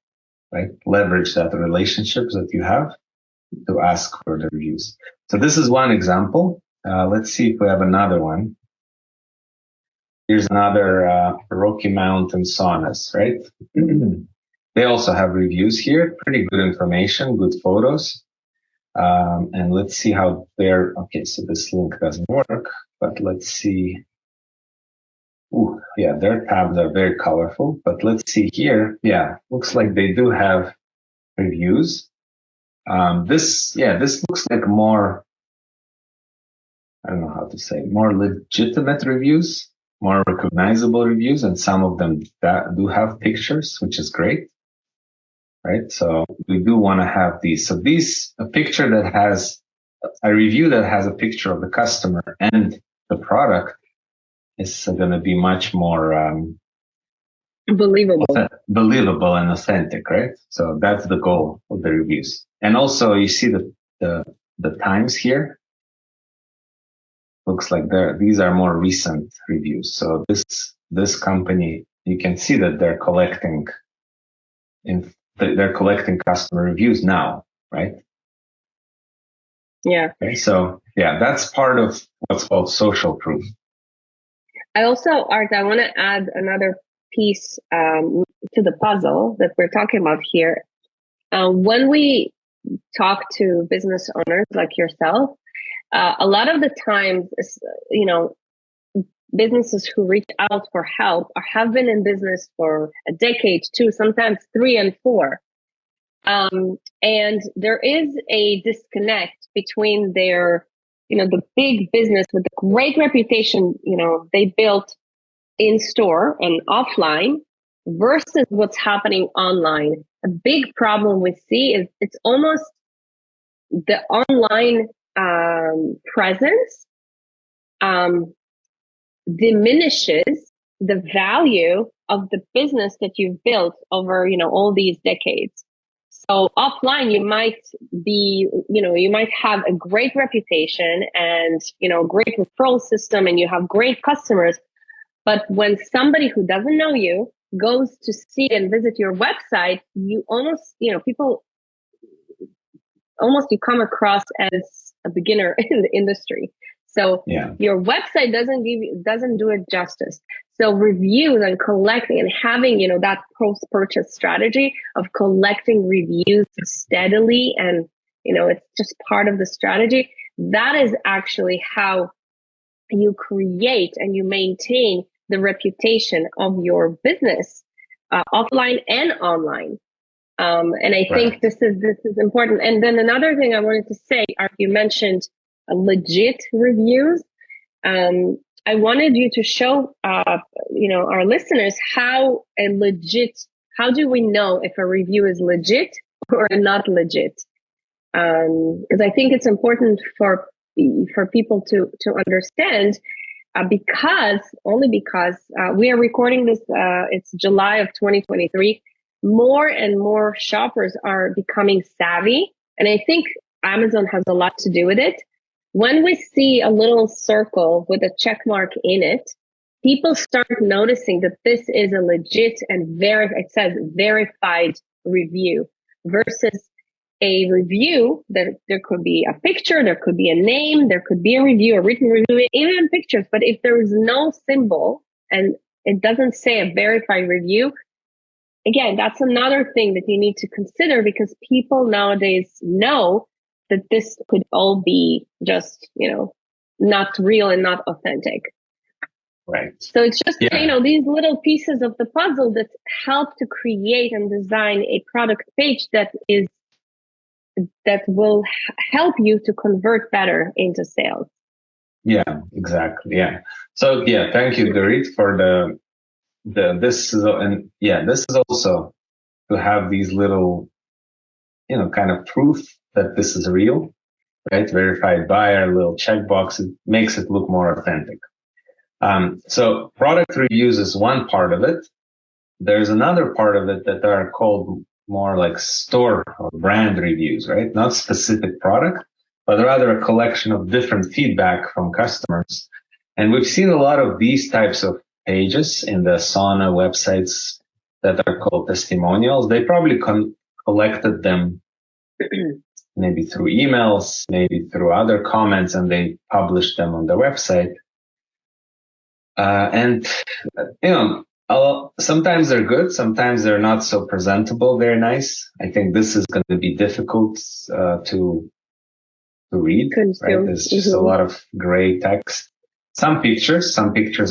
right? Leverage that relationships that you have to ask for the reviews. So this is one example. Let's see if we have another one. Here's another Rocky Mountain Saunas, right? They also have reviews here, pretty good information, good photos. And let's see how they're, okay, so this link doesn't work, but let's see. Ooh, yeah, their tabs are very colorful, but let's see here. Yeah, looks like they do have reviews. This looks like more, I don't know how to say, more legitimate reviews, more recognizable reviews, and some of them that do have pictures, which is great. Right. So we do want to have these. So a picture that has a review that has a picture of the customer and the product is going to be much more believable and authentic, right? So that's the goal of the reviews. And also you see the times here. Looks like these are more recent reviews. So this company, you can see that they're collecting customer reviews now, right? Yeah. Okay, so yeah, that's part of what's called social proof. I want to add another piece to the puzzle that we're talking about here. When we talk to business owners like yourself, a lot of the times, businesses who reach out for help or have been in business for a decade, 2, sometimes 3 and 4. And there is a disconnect between their, the big business with the great reputation, they built in store and offline versus what's happening online. A big problem we see is it's almost the online presence diminishes the value of the business that you've built over, all these decades. So offline, you might have a great reputation and, great referral system, and you have great customers. But when somebody who doesn't know you goes to see and visit your website, you almost, you come across as a beginner in the industry. So your website doesn't do it justice. So reviews and collecting and having, that post-purchase strategy of collecting reviews steadily, and, it's just part of the strategy. That is actually how you create and you maintain the reputation of your business, offline and online. And I think this is important. And then another thing I wanted to say, Art, you mentioned legit reviews. I wanted you to show, our listeners how do we know if a review is legit or not legit? Because I think it's important for people to understand, because we are recording this, it's July of 2023. More and more shoppers are becoming savvy. And I think Amazon has a lot to do with it. When we see a little circle with a check mark in it, people start noticing that this is a legit and it says verified review versus a review, there could be a picture, there could be a name, there could be a review, a written review, even pictures. But if there is no symbol and it doesn't say a verified review, again, that's another thing that you need to consider, because people nowadays know that this could all be just, not real and not authentic. Right. So it's just, these little pieces of the puzzle that help to create and design a product page that will help you to convert better into sales. Yeah, exactly. Yeah. So thank you, Dorit, for this is also to have these little, kind of proof that this is real, right? Verified buyer, little checkbox. It makes it look more authentic. So product reviews is one part of it. There's another part of it that are called more like store or brand reviews, right? Not specific product, but rather a collection of different feedback from customers. And we've seen a lot of these types of pages in the Sauna websites that are called testimonials. They probably collected them maybe through emails, maybe through other comments, and they published them on the website. Sometimes they're good, sometimes they're not so presentable, very nice. I think this is going to be difficult to read, right? There's just a lot of gray text. Some pictures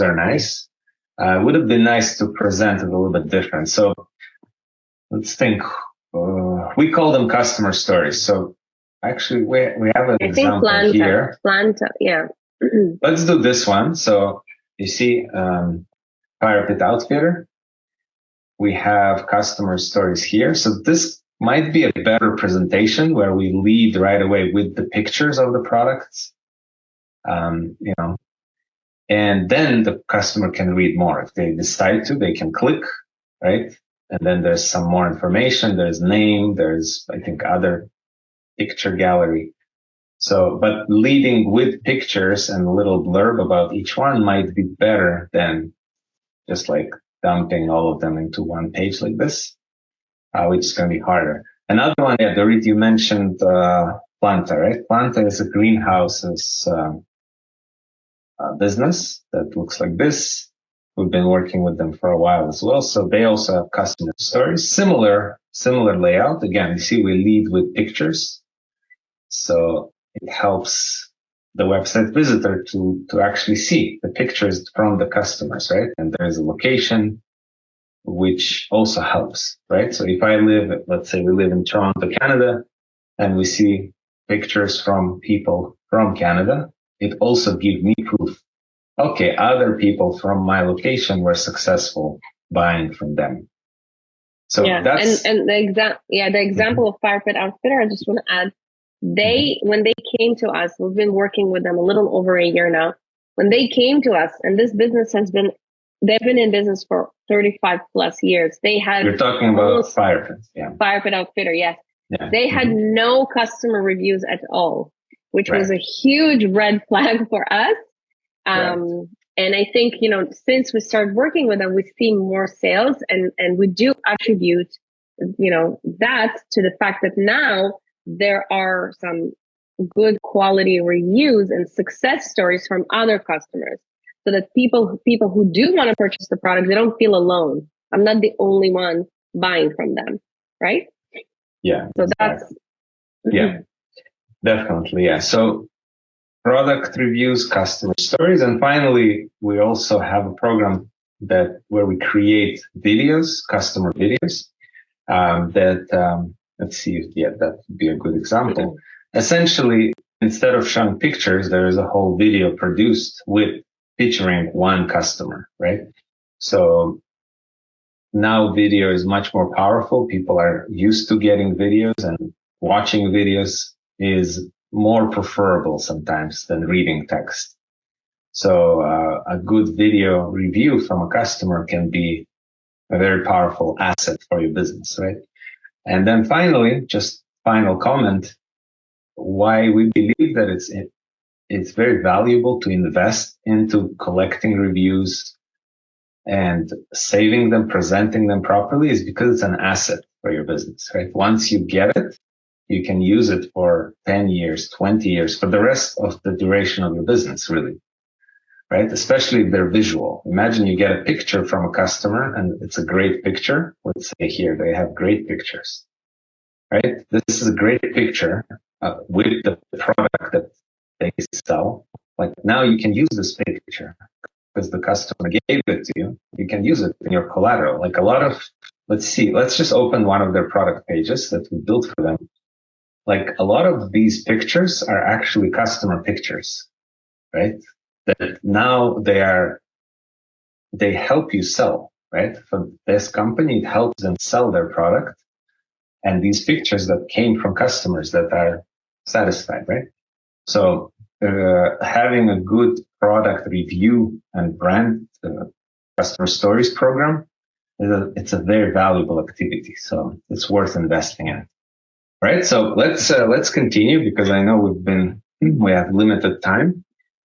are nice. Would have been nice to present it a little bit different. So let's think. We call them customer stories. So actually, we have an example here. Planta, yeah. Let's do this one. So you see, Fire Pit Outfitter. We have customer stories here. So this might be a better presentation where we lead right away with the pictures of the products, and then the customer can read more. If they decide to, they can click, right? And then there's some more information. There's name. There's, I think, other picture gallery. So, but leading with pictures and a little blurb about each one might be better than just like dumping all of them into one page like this, which is going to be harder. Another one, Dorit, you mentioned Planta, right? Planta is a greenhouses business that looks like this. We've been working with them for a while as well. So they also have customer stories, similar layout. Again, you see we lead with pictures. So it helps the website visitor to actually see the pictures from the customers, right? And there's a location, which also helps, right? So if let's say we live in Toronto, Canada, and we see pictures from people from Canada, it also gives me proof. Okay, other people from my location were successful buying from them. So that's the example of Fire Pit Outfitter. I just want to add, when they came to us, we've been working with them a little over a year now. When they came to us, and this business they've been in business for 35 plus years. You're talking about Fire Pit, yeah. Fire Pit Outfitter, yes. Yeah. They had no customer reviews at all, which was a huge red flag for us. And I think, since we started working with them, we've seen more sales, and we do attribute, that to the fact that now there are some good quality reviews and success stories from other customers, so that people who do want to purchase the product, they don't feel alone. I'm not the only one buying from them, right? Yeah. So that's definitely. Yeah. So product reviews, customer stories, and finally, we also have a program where we create videos, customer videos. Let's see if that would be a good example. Essentially, instead of showing pictures, there is a whole video produced featuring one customer, right? So now video is much more powerful. People are used to getting videos, and watching videos is more preferable sometimes than reading text. So a good video review from a customer can be a very powerful asset for your business, right? And then finally, just final comment, why we believe that it's very valuable to invest into collecting reviews and saving them, presenting them properly, is because it's an asset for your business, right? Once you get it, you can use it for 10 years, 20 years, for the rest of the duration of your business, really. Right? Especially if they're visual. Imagine you get a picture from a customer and it's a great picture. Let's say here, they have great pictures, right? This is a great picture with the product that they sell. Like now you can use this picture because the customer gave it to you. You can use it in your collateral. Like a lot of, let's just open one of their product pages that we built for them. Like a lot of these pictures are actually customer pictures, right? That now they help you sell, right? For this company, it helps them sell their product. And these pictures that came from customers that are satisfied, right? So having a good product review and brand customer stories program, it's a very valuable activity. So it's worth investing in. Right. So let's continue because I know we have limited time.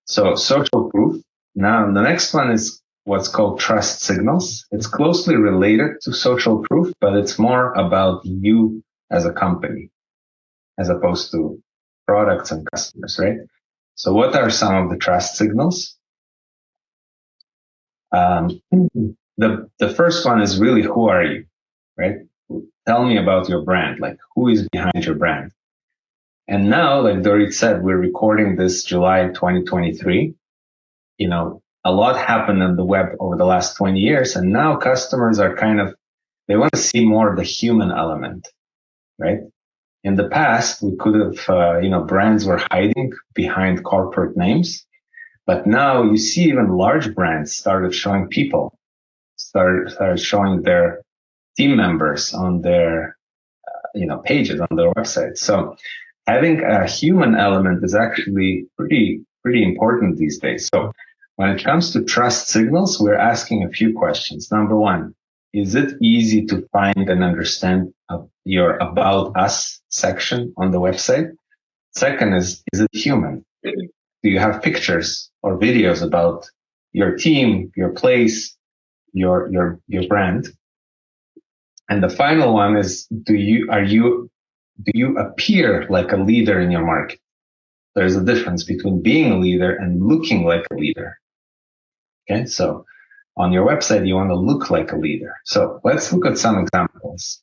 So social proof. Now the next one is what's called trust signals. It's closely related to social proof, but it's more about you as a company as opposed to products and customers, right? So what are some of the trust signals? The first one is really, who are you, right? Tell me about your brand. Like, who is behind your brand? And now, like Dorit said, we're recording this July 2023. You know, a lot happened on the web over the last 20 years. And now customers are they want to see more of the human element, right? In the past, we could have, brands were hiding behind corporate names. But now you see even large brands started showing people, started showing their team members on their, pages on their websites. So having a human element is actually pretty important these days. So when it comes to trust signals, we're asking a few questions. Number one, is it easy to find and understand your About Us section on the website? Second is it human? Do you have pictures or videos about your team, your place, your brand? And the final one is, do you appear like a leader in your market? There's a difference between being a leader and looking like a leader. Okay, so on your website, you want to look like a leader. So let's look at some examples.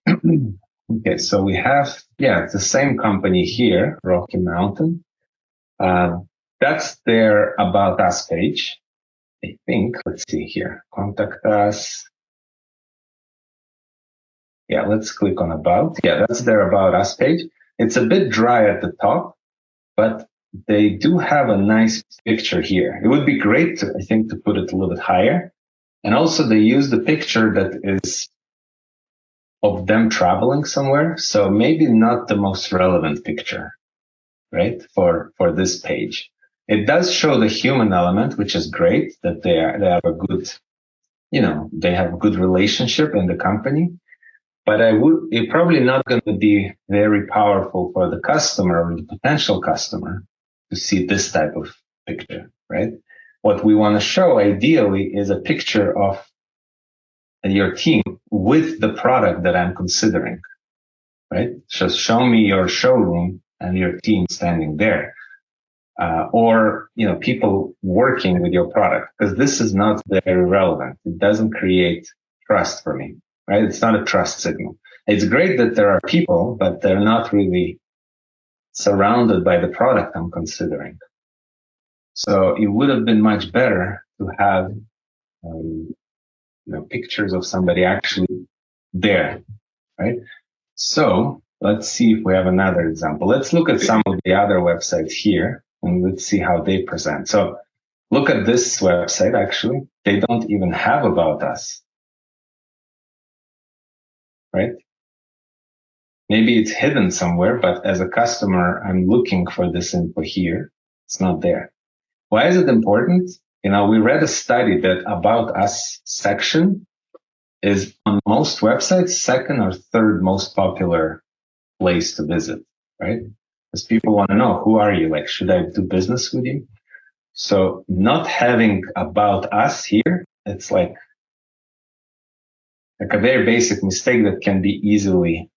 Okay, so we have, it's the same company here, Rocky Mountain. That's their About Us page. I think, let's see here, contact us. Yeah, let's click on About. Yeah, that's their About Us page. It's a bit dry at the top, but they do have a nice picture here. It would be great, I think, to put it a little bit higher. And also they use the picture that is of them traveling somewhere. So maybe not the most relevant picture, right? For this page. It does show the human element, which is great, that they have a good, they have a good relationship in the company. But it's probably not going to be very powerful for the customer or the potential customer to see this type of picture, right? What we want to show ideally is a picture of your team with the product that I'm considering, right? Just show me your showroom and your team standing there. Or, people working with your product, because this is not very relevant. It doesn't create trust for me, right? It's not a trust signal. It's great that there are people, but they're not really surrounded by the product I'm considering. So it would have been much better to have, pictures of somebody actually there, right? So let's see if we have another example. Let's look at some of the other websites here and let's see how they present. So look at this website. Actually, they don't even have About Us, right? Maybe it's hidden somewhere, but as a customer, I'm looking for this info here. It's not there. Why is it important? We read a study that About Us section is on most websites, second or third most popular place to visit, right? Because people want to know, who are you? Like, should I do business with you? So not having About Us here, it's like a very basic mistake that can be easily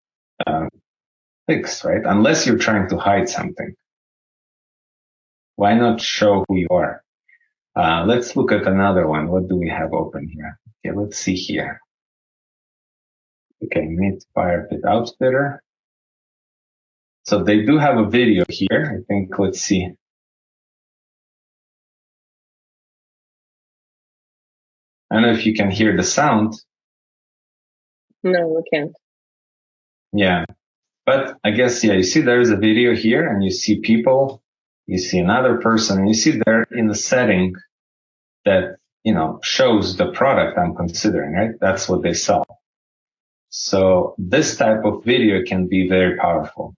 fix, right? Unless you're trying to hide something. Why not show who you are? Let's look at another one. What do we have open here? Okay, let's see here. Okay, meet fire pit outfitter. So they do have a video here. I think, let's see. I don't know if you can hear the sound. No, we can't. Yeah. But I guess, yeah, you see there's a video here and you see people, you see another person, and you see they're in the setting that, shows the product I'm considering, right? That's what they sell. So this type of video can be very powerful.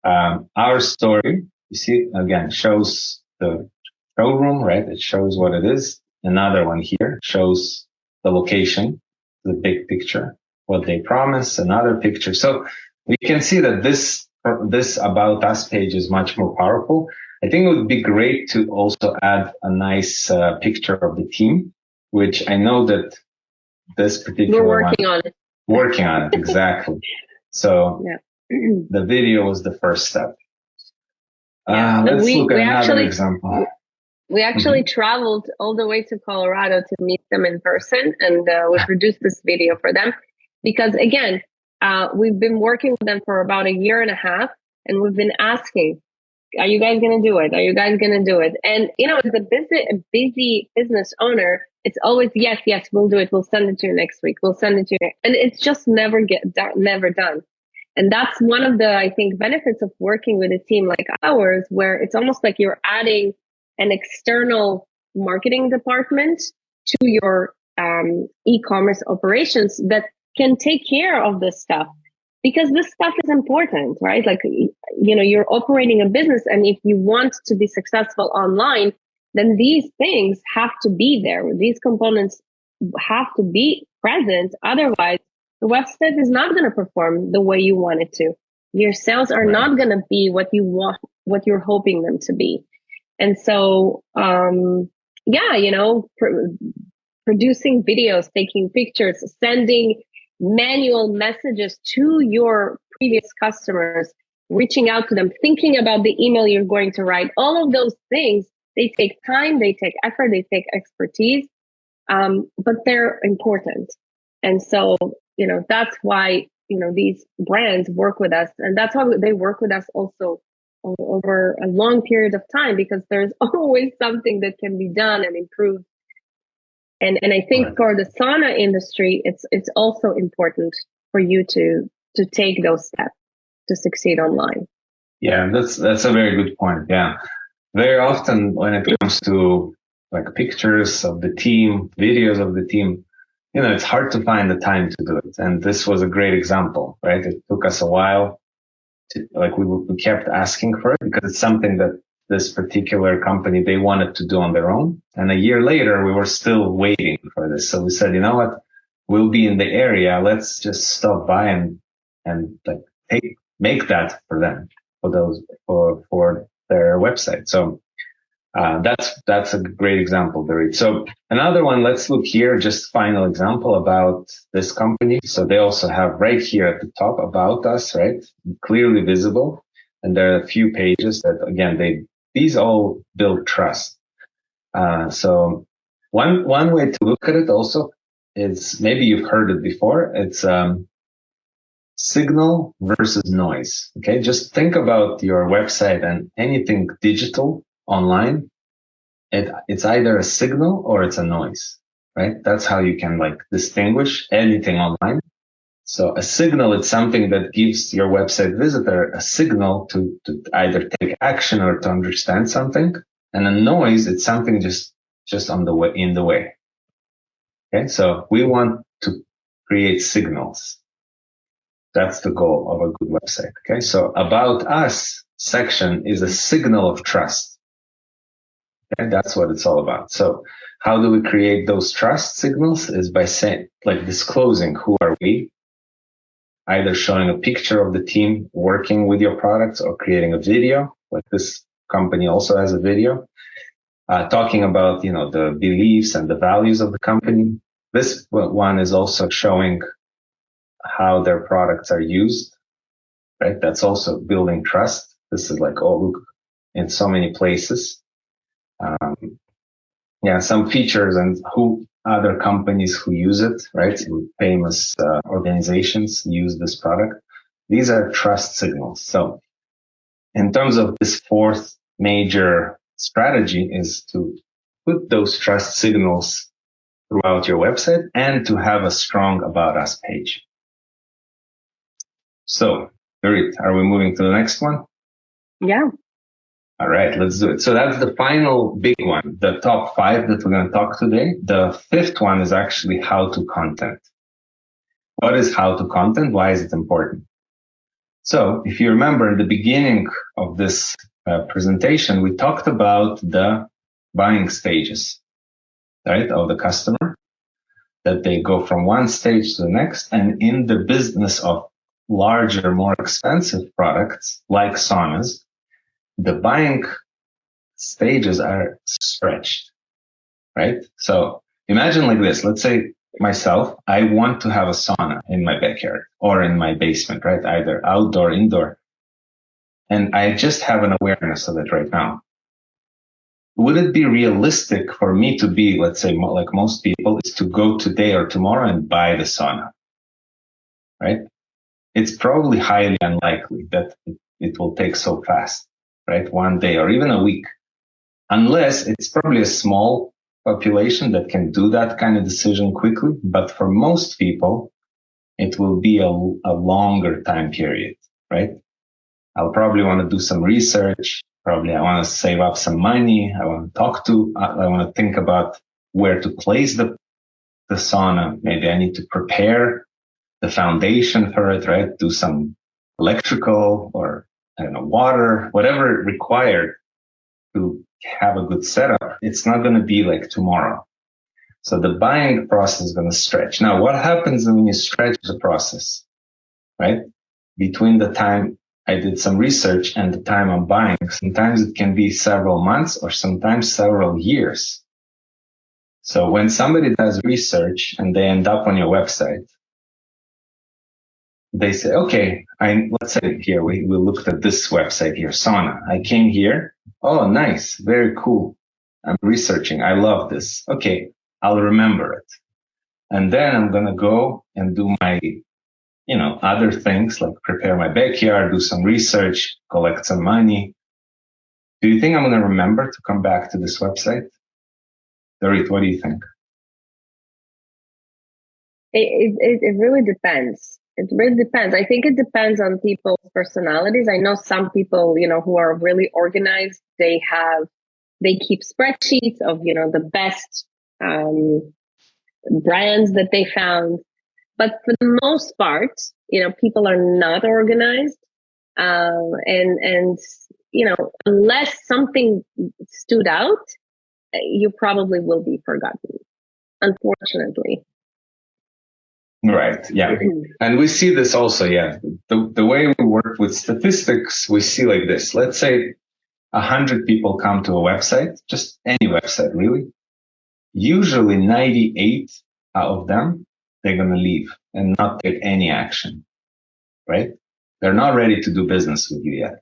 Our story, you see, again, shows the showroom, right? It shows what it is. Another one here shows the location, the big picture, what they promise, another picture. So we can see that this About Us page is much more powerful. I think it would be great to also add a nice picture of the team, which I know that this particular We're working on it. Working on it, exactly. So yeah. The video was the first step. Yeah. Let's look at another example. We actually traveled all the way to Colorado to meet them in person, and we produced this video for them because, again, we've been working with them for about 1.5 years, and we've been asking, are you guys going to do it? Are you guys going to do it? And, as a busy business owner, it's always, yes, we'll do it. We'll send it to you next week. We'll send it to you. And it's just never done. And that's one of the, I think, benefits of working with a team like ours, where it's almost like you're adding an external marketing department to your e-commerce operations that can take care of this stuff, because this stuff is important, right? Like, you're operating a business, and if you want to be successful online, then these things have to be there. These components have to be present. Otherwise, the website is not going to perform the way you want it to. Your sales are not going to be what you want, what you're hoping them to be. And so, producing videos, taking pictures, sending manual messages to your previous customers, reaching out to them, thinking about the email you're going to write, all of those things, they take time, they take effort, they take expertise, but they're important. And so, that's why, these brands work with us, and that's why they work with us also over a long period of time, because there's always something that can be done and improved. And I think for the sauna industry, it's also important for you to take those steps to succeed online. Yeah, that's a very good point. Yeah. Very often when it comes to like pictures of the team, videos of the team, it's hard to find the time to do it. And this was a great example, right? It took us a while to, we kept asking for it because it's something that this particular company, they wanted to do on their own. And 1 year later, we were still waiting for this. So we said, you know what? We'll be in the area. Let's just stop by and make that for them, for their website. So, that's a great example, Dorit. So another one, let's look here, just final example about this company. So they also have right here at the top About Us, right? Clearly visible. And there are a few pages that, again, these all build trust. So one way to look at it also is, maybe you've heard it before. It's, signal versus noise. Okay. Just think about your website and anything digital online. It's either a signal or it's a noise, right? That's how you can distinguish anything online. So a signal is something that gives your website visitor a signal to either take action or to understand something. And a noise, it's something just in the way. Okay. So we want to create signals. That's the goal of a good website. Okay. So About Us section is a signal of trust. Okay. That's what it's all about. So how do we create those trust signals? Is by saying, disclosing who are we, either showing a picture of the team working with your products or creating a video. Like this company also has a video, talking about, the beliefs and the values of the company. This one is also showing how their products are used, right? That's also building trust. This is like, oh, look, in so many places. Some features and who other companies who use it, right? Some famous organizations use this product. These are trust signals. So in terms of this fourth major strategy is to put those trust signals throughout your website and to have a strong About Us page. So, Dorit, are we moving to the next one? Yeah. All right, let's do it. So that's the final big one, the top 5 that we're going to talk today. The 5th one is actually how to content. What is how to content? Why is it important? So if you remember in the beginning of this presentation, we talked about the buying stages, right, of the customer, that they go from one stage to the next. And in the business of larger, more expensive products like saunas, the buying stages are stretched, right? So imagine like this. Let's say myself, I want to have a sauna in my backyard or in my basement, right? Either outdoor, indoor. And I just have an awareness of it right now. Would it be realistic for me to be, let's say, like most people, is to go today or tomorrow and buy the sauna, right? It's probably highly unlikely that it will take so fast, right? One day or even a week, unless it's probably a small population that can do that kind of decision quickly. But for most people, it will be a longer time period, right? I'll probably want to do some research. Probably I want to save up some money. I want to think about where to place the sauna. Maybe I need to prepare the foundation for it, right? Do some electrical or, I don't know, water, whatever required to have a good setup. It's not going to be like tomorrow. So the buying process is going to stretch. Now, what happens when you stretch the process, right? Between the time I did some research and the time I'm buying, sometimes it can be several months or sometimes several years. So when somebody does research and they end up on your website, they say, okay, let's say here, we looked at this website here, Sauna. I came here. Oh, nice. Very cool. I'm researching. I love this. Okay. I'll remember it. And then I'm going to go and do my, other things like prepare my backyard, do some research, collect some money. Do you think I'm going to remember to come back to this website? Dorit, what do you think? It really depends. It really depends. I think it depends on people's personalities. I know some people, who are really organized, they keep spreadsheets of, the best brands that they found. But for the most part, people are not organized. And unless something stood out, you probably will be forgotten, unfortunately. Right. Yeah. And we see this also. Yeah. The way we work with statistics, we see like this. Let's say 100 people come to a website, just any website really. Usually 98 of them, they're going to leave and not take any action, right? They're not ready to do business with you yet.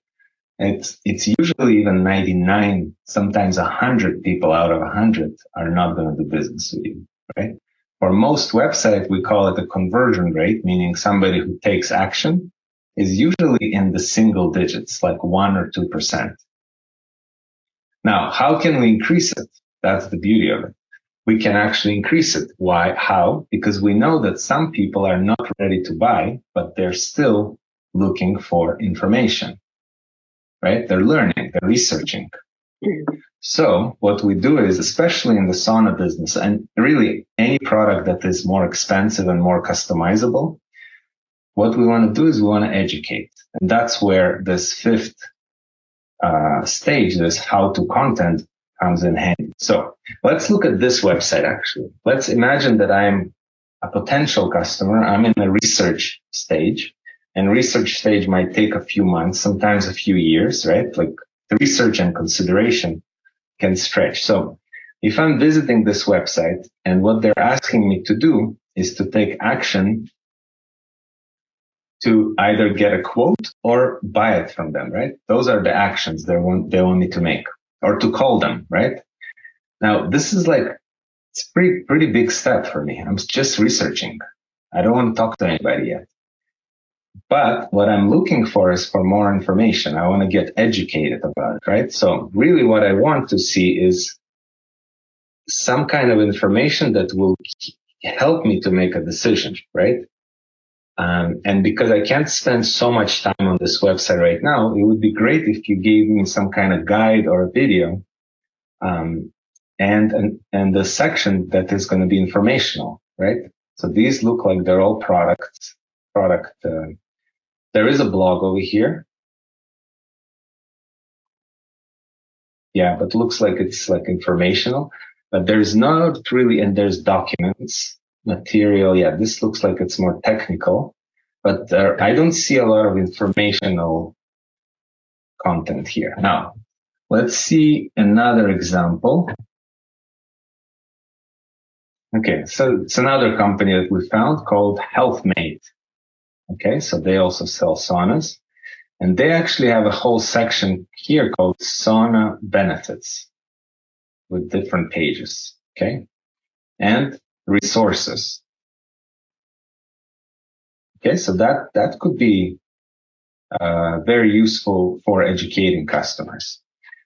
It's usually even 99, sometimes 100 people out of 100 are not going to do business with you, right? For most websites, we call it a conversion rate, meaning somebody who takes action is usually in the single digits, like 1 or 2%. Now, how can we increase it? That's the beauty of it. We can actually increase it. Why? How? Because we know that some people are not ready to buy, but they're still looking for information, right? They're learning, they're researching. So what we do is, especially in the sauna business and really any product that is more expensive and more customizable, what we want to do is we want to educate. And that's where this 5th stage, this how to content, comes in handy. So let's look at this website actually. Let's imagine that I'm a potential customer. I'm in the research stage, and research stage might take a few months, sometimes a few years, right? Like the research and consideration can stretch. So if I'm visiting this website and what they're asking me to do is to take action to either get a quote or buy it from them, right? Those are the actions they want me to make, or to call them, right? Now, this is like, it's pretty big step for me. I'm just researching. I don't want to talk to anybody yet. But what I'm looking for is for more information. I want to get educated about it, right? So really what I want to see is some kind of information that will help me to make a decision, right? And because I can't spend so much time on this website right now, it would be great if you gave me some kind of guide or a video, and the section that is going to be informational, right? So these look like they're all products. There is a blog over here. Yeah, but looks like it's like informational, but there's not really, and there's documents, material. Yeah, this looks like it's more technical, but I don't see a lot of informational content here. Now, let's see another example. Okay, so it's another company that we found called HealthMate. Okay, so they also sell saunas, and they actually have a whole section here called Sauna Benefits with different pages. Okay, and resources. Okay, so that could be very useful for educating customers.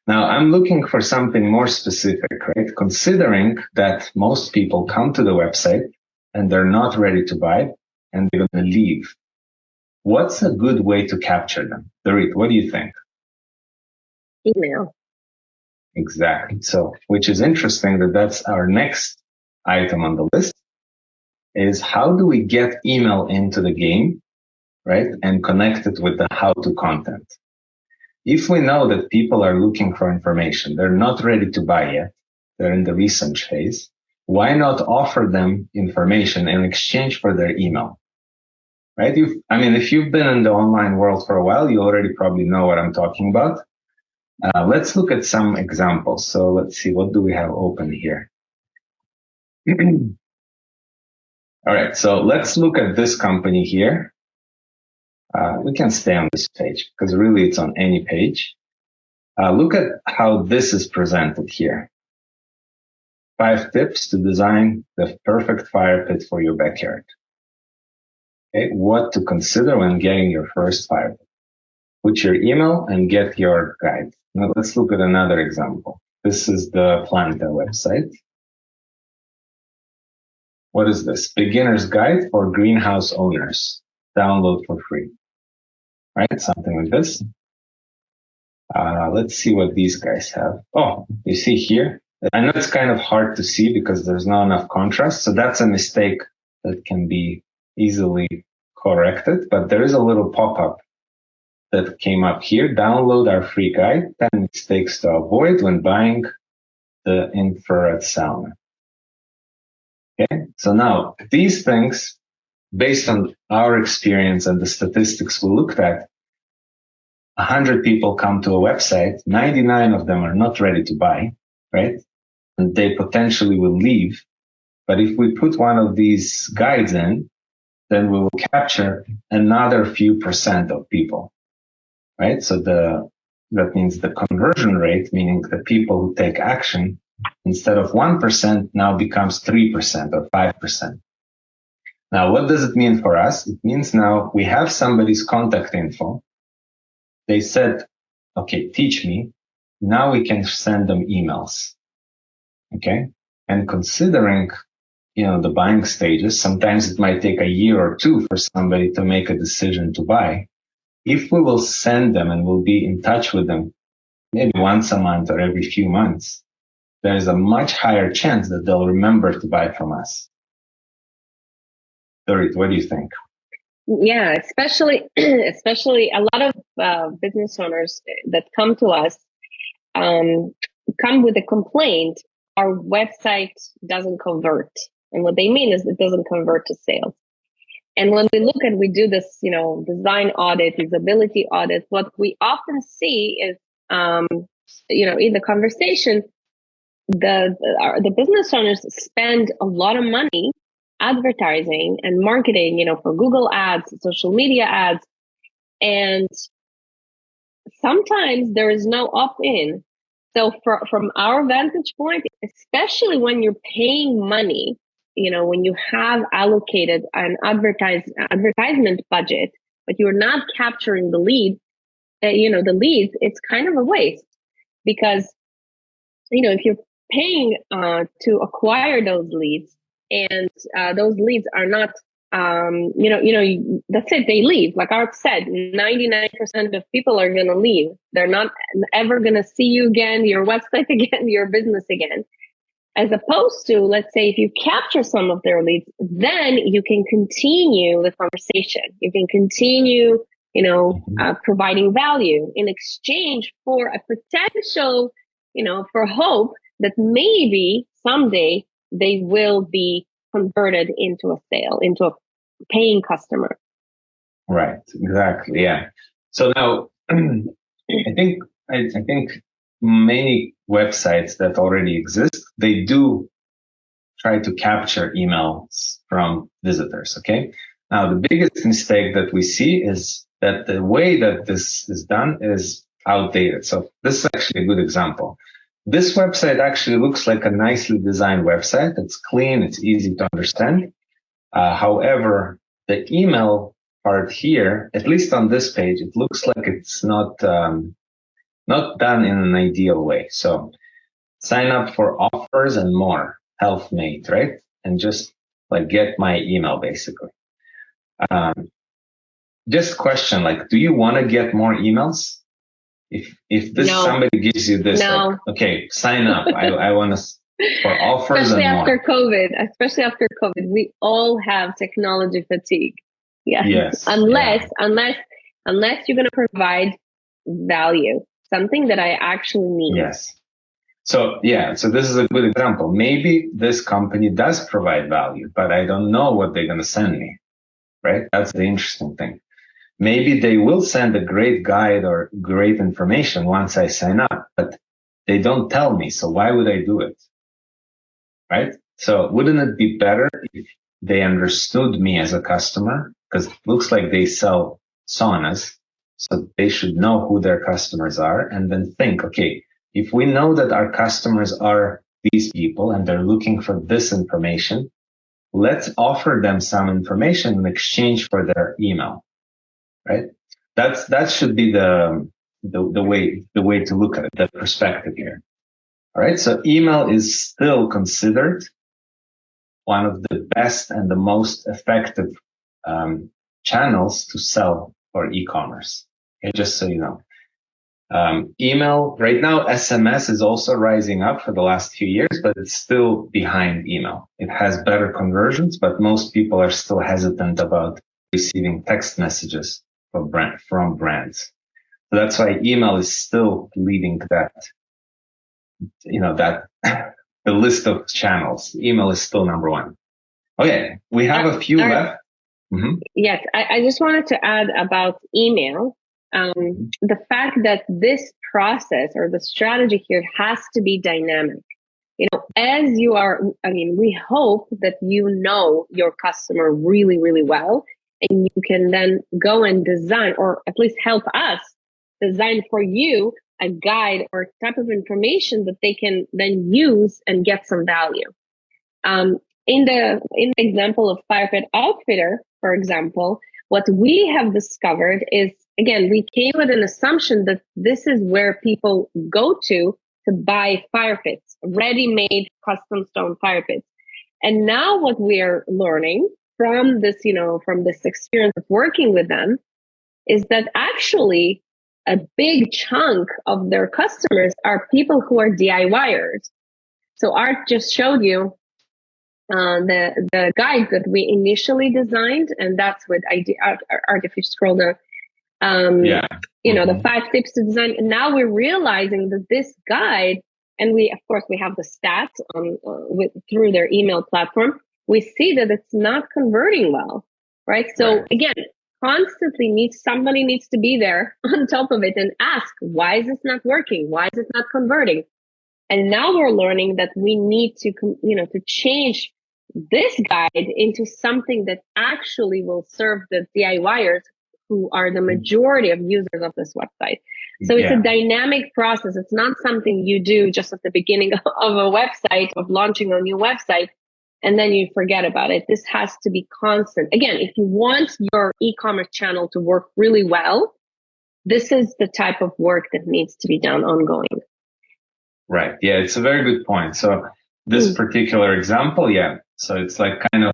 Now, I'm looking for something more specific, right? Considering that most people come to the website and they're not ready to buy and they're going to leave. What's a good way to capture them? Dorit, what do you think? Email. Exactly. So, which is interesting that that's our next item on the list, is how do we get email into the game, right? And connect it with the how-to content. If we know that people are looking for information, they're not ready to buy yet, they're in the research phase, why not offer them information in exchange for their email? Right? If you've been in the online world for a while, you already probably know what I'm talking about. Let's look at some examples. So let's see, what do we have open here? All right, so let's look at this company here. We can stay on this page because really it's on any page. Look at how this is presented here. 5 tips to design the perfect fire pit for your backyard. Okay, what to consider when getting your first fire pit. Put your email and get your guide. Now let's look at another example. This is the Planta website. What is this? Beginner's Guide for Greenhouse Owners. Download for free. Right, something like this. Let's see what these guys have. Oh, you see here? I know it's kind of hard to see because there's not enough contrast. So that's a mistake that can be easily corrected. But there is a little pop-up that came up here. Download our free guide, 10 mistakes to avoid when buying the infrared sauna. Okay, so now these things, based on our experience and the statistics we looked at, 100 people come to a website, 99 of them are not ready to buy, right? And they potentially will leave. But if we put one of these guides in, then we will capture another few percent of people, right? So that means the conversion rate, meaning the people who take action, instead of 1% now becomes 3% or 5%. Now, what does it mean for us? It means now we have somebody's contact info. They said, okay, teach me. Now we can send them emails. Okay. And considering, the buying stages, sometimes it might take a year or two for somebody to make a decision to buy. If we will send them and we'll be in touch with them maybe once a month or every few months, there's a much higher chance that they'll remember to buy from us. Dorit, what do you think? Yeah, especially a lot of business owners that come to us come with a complaint. Our website doesn't convert, and what they mean is it doesn't convert to sales. And when we do this, design audit, usability audit, what we often see is, in the conversation, the business owners spend a lot of money advertising and marketing, for Google ads, social media ads. And sometimes there is no opt-in. So from our vantage point, especially when you're paying money, when you have allocated an advertisement budget, but you're not capturing the leads, it's kind of a waste, because, if you're paying to acquire those leads, and those leads are not, that's it, they leave. Like Art said, 99% of people are going to leave. They're not ever going to see you again, your website again, your business again. As opposed to, let's say, if you capture some of their leads, then you can continue the conversation. You can continue, providing value in exchange for a potential, for hope that maybe someday they will be converted into a sale, into a paying customer. Right. Exactly. Yeah. So now, I think many websites that already exist, they do try to capture emails from visitors. Okay. Now, the biggest mistake that we see is that the way that this is done is outdated. So this is actually a good example. This website actually looks like a nicely designed website. It's clean. It's easy to understand. However, the email part here, at least on this page, it looks like it's not done in an ideal way. So sign up for offers and more, health-made, right? And just like get my email basically. Just question, like, do you want to get more emails? If this No. somebody gives you this, No. like, okay, sign up. I want to for offers Especially and after more. especially after COVID, we all have technology fatigue. Yes. Unless you're going to provide value, something that I actually need. Yes. So this is a good example. Maybe this company does provide value, but I don't know what they're going to send me, right? That's the interesting thing. Maybe they will send a great guide or great information once I sign up, but they don't tell me. So why would I do it? Right? So wouldn't it be better if they understood me as a customer? Because it looks like they sell saunas. So they should know who their customers are, and then think, okay, if we know that our customers are these people and they're looking for this information, let's offer them some information in exchange for their email, right? That should be the way to look at it, the perspective here. All right. So email is still considered one of the best and the most effective channels to sell for e-commerce. Okay, just so you know. Email right now, SMS is also rising up for the last few years, but it's still behind email. It has better conversions, but most people are still hesitant about receiving text messages from brands. So that's why email is still leading that, the list of channels. Email is still number one. Okay, we have a few left. Mm-hmm. Yes, I just wanted to add about email. The fact that this process or the strategy here has to be dynamic. As you are, we hope that you know your customer really, really well, and you can then go and design, or at least help us design for you a guide or type of information that they can then use and get some value. In the example of Fire Pit Outfitter, for example, what we have discovered is, again, we came with an assumption that this is where people go to buy fire pits, ready-made custom stone fire pits. And now what we are learning from this, from this experience of working with them, is that actually a big chunk of their customers are people who are DIYers. So Art just showed you the guide that we initially designed, and that's with Art, if you scroll down, the 5 tips to design. And now we're realizing that this guide, and we have the stats through their email platform. We see that it's not converting well, right? So again, somebody needs to be there on top of it and ask, why is this not working? Why is it not converting? And now we're learning that we need to change this guide into something that actually will serve the DIYers who are the majority of users of this website. So it's a dynamic process. It's not something you do just at the beginning of a website, of launching a new website, and then you forget about it. This has to be constant. Again, if you want your e-commerce channel to work really well, this is the type of work that needs to be done ongoing. Right. Yeah, it's a very good point. So this particular example, so it's like kind of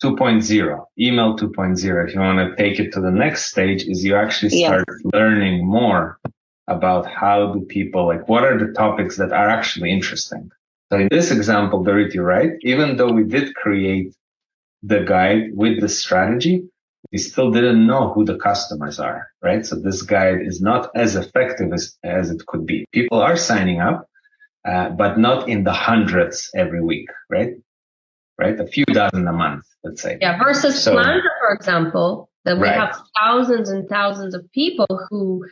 2.0, email 2.0. If you want to take it to the next stage, is you actually start learning more about how do people, like, what are the topics that are actually interesting. So in this example, Dorit, you're right. Even though we did create the guide with the strategy, we still didn't know who the customers are, right? So this guide is not as effective as it could be. People are signing up, but not in the hundreds every week, right? Right? A few dozen a month, let's say. Yeah, versus Planter, for example, that we have thousands and thousands of people who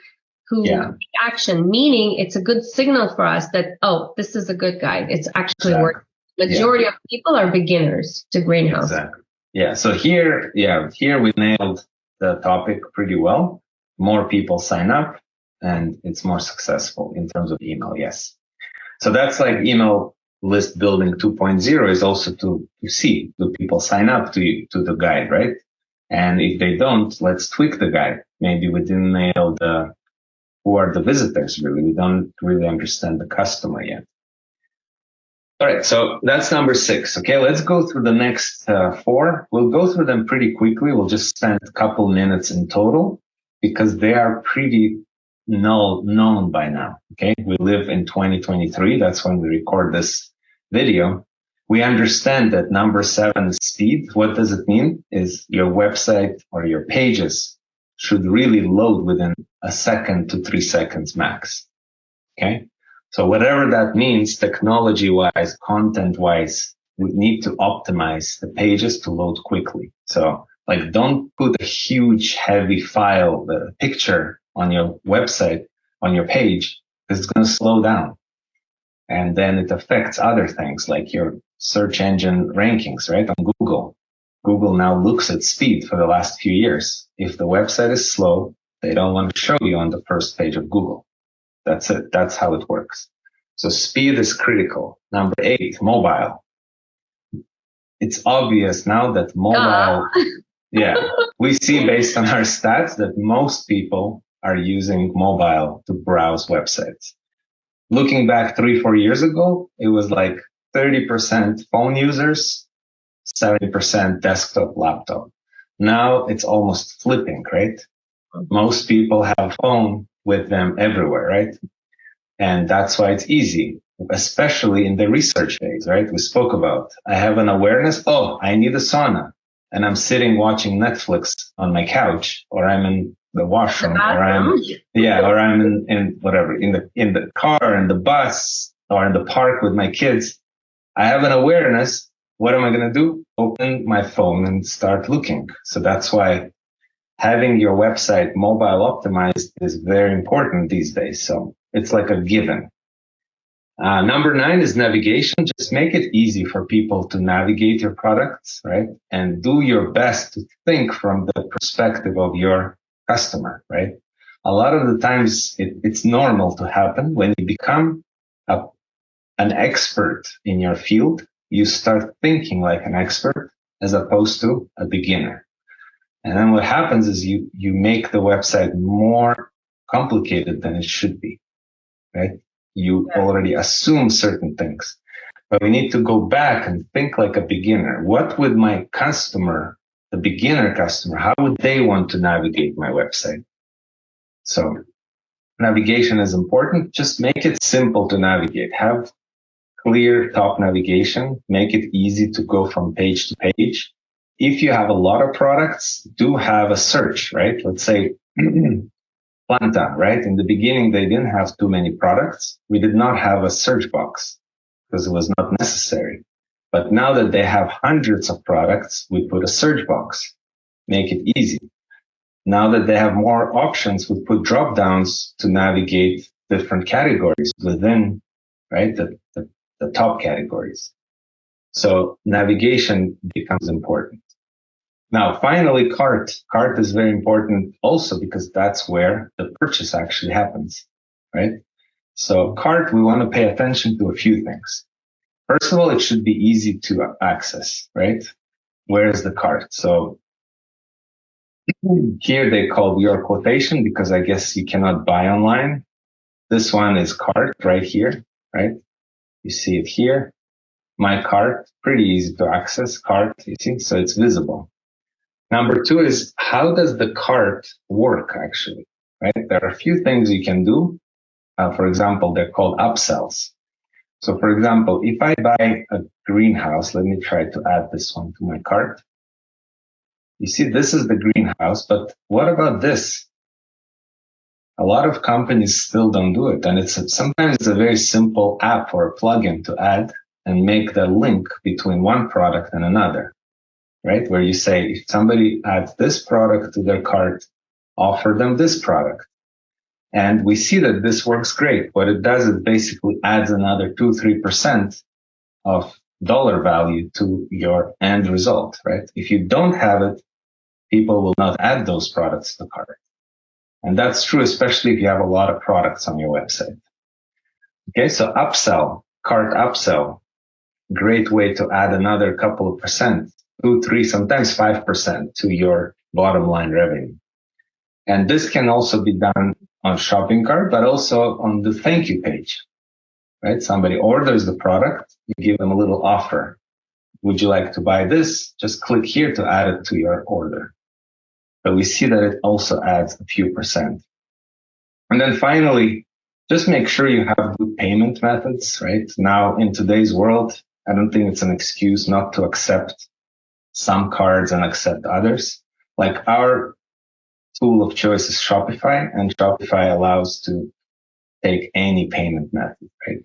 take action, meaning it's a good signal for us that, oh, this is a good guide. It's actually working. Majority of people are beginners to greenhouse. Exactly. Yeah. So here we nailed the topic pretty well. More people sign up and it's more successful in terms of email. Yes. So that's like email list building 2.0 is also to see, do people sign up to the guide, right? And if they don't, let's tweak the guide. Maybe we didn't nail who are the visitors really. We don't really understand the customer yet. All right, so that's number 6. Okay, let's go through the next 4. We'll go through them pretty quickly. We'll just spend a couple minutes in total because they are pretty known by now. Okay, we live in 2023. That's when we record this video. We understand that number 7 is speed. What does it mean? Is your website or your pages should really load within a second to 3 seconds max. Okay. So whatever that means, technology-wise, content-wise, we need to optimize the pages to load quickly. So like, don't put a huge, heavy file, the picture on your website, on your page, because it's going to slow down. And then it affects other things like your search engine rankings, right? On Google. Google now looks at speed for the last few years. If the website is slow, they don't want to show you on the first page of Google. That's it. That's how it works. So speed is critical. Number 8, mobile. It's obvious now that mobile, we see based on our stats that most people are using mobile to browse websites. Looking back 3-4 years ago, it was like 30% phone users, 70% desktop, laptop. Now it's almost flipping, right? Most people have a phone with them everywhere, right? And that's why it's easy, especially in the research phase, right? We spoke about, I have an awareness, I need a sauna, and I'm sitting watching Netflix on my couch, or I'm in the washroom, or I'm in whatever, in the car, in the bus, or in the park with my kids. I have an awareness. What am I going to do? Open my phone and start looking. So that's why having your website mobile optimized is very important these days. So it's like a given. Number 9 is navigation. Just make it easy for people to navigate your products, right? And do your best to think from the perspective of your customer, right? A lot of the times it's normal to happen when you become an expert in your field. You start thinking like an expert as opposed to a beginner. And then what happens is you make the website more complicated than it should be, right? You already assume certain things, but we need to go back and think like a beginner. What would my customer, the beginner customer, how would they want to navigate my website? So navigation is important. Just make it simple to navigate. Have clear top navigation. Make it easy to go from page to page. If you have a lot of products, do have a search, right? Let's say Planta, right? In the beginning, they didn't have too many products. We did not have a search box because it was not necessary. But now that they have hundreds of products, we put a search box, make it easy. Now that they have more options, we put drop downs to navigate different categories within, right? The top categories. So navigation becomes important. Now, finally, cart. Cart is very important also because that's where the purchase actually happens, right? So cart, we want to pay attention to a few things. First of all, it should be easy to access, right? Where is the cart? So here they call your quotation because I guess you cannot buy online. This one is cart right here, right? You see it here. My cart, pretty easy to access cart, you see, so it's visible. Number two is how does the cart work actually, right? There are a few things you can do. For example, they're called upsells. So for example, if I buy a greenhouse, let me try to add this one to my cart. You see, this is the greenhouse, but what about this? A lot of companies still don't do it. And sometimes it's a very simple app or a plugin to add and make the link between one product and another, right? Where you say, if somebody adds this product to their cart, offer them this product. And we see that this works great. What it does is basically adds another 2-3% of dollar value to your end result, right? If you don't have it, people will not add those products to the cart. And that's true, especially if you have a lot of products on your website. Okay, so upsell, cart upsell, great way to add another couple of percent, 2, 3, sometimes 5% to your bottom line revenue. And this can also be done on shopping cart, but also on the thank you page, right? Somebody orders the product, you give them a little offer. Would you like to buy this? Just click here to add it to your order. But we see that it also adds a few percent. And then finally, just make sure you have good payment methods, right? Now in today's world, I don't think it's an excuse not to accept some cards and accept others. Like our tool of choice is Shopify, and Shopify allows to take any payment method, right?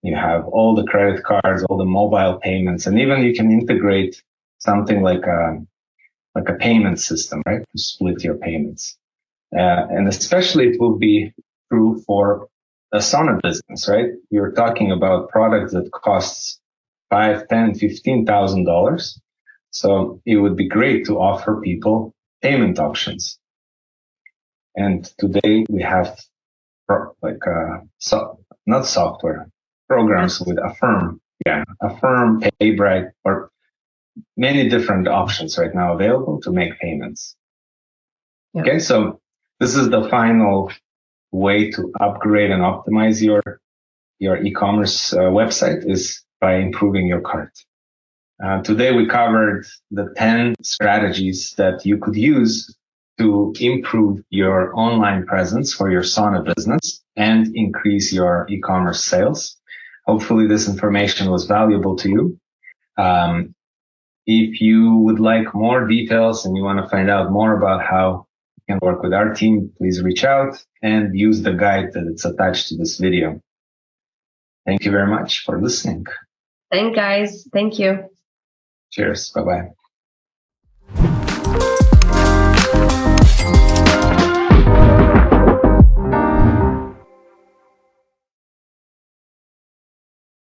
You have all the credit cards, all the mobile payments, and even you can integrate something like a payment system, right? To split your payments. And especially it will be true for a sauna business, right? You're talking about products that costs $5,000, $10,000, $15,000. So it would be great to offer people payment options. And today we have not software, programs with Affirm. Yeah, Affirm, PayBright, or many different options right now available to make payments. Yeah. Okay, so this is the final way to upgrade and optimize your e-commerce website is by improving your cart. Today we covered the 10 strategies that you could use to improve your online presence for your sauna business and increase your e-commerce sales. Hopefully this information was valuable to you. If you would like more details and you want to find out more about how you can work with our team, please reach out and use the guide that is attached to this video. Thank you very much for listening. Thanks, guys. Thank you. Cheers. Bye-bye.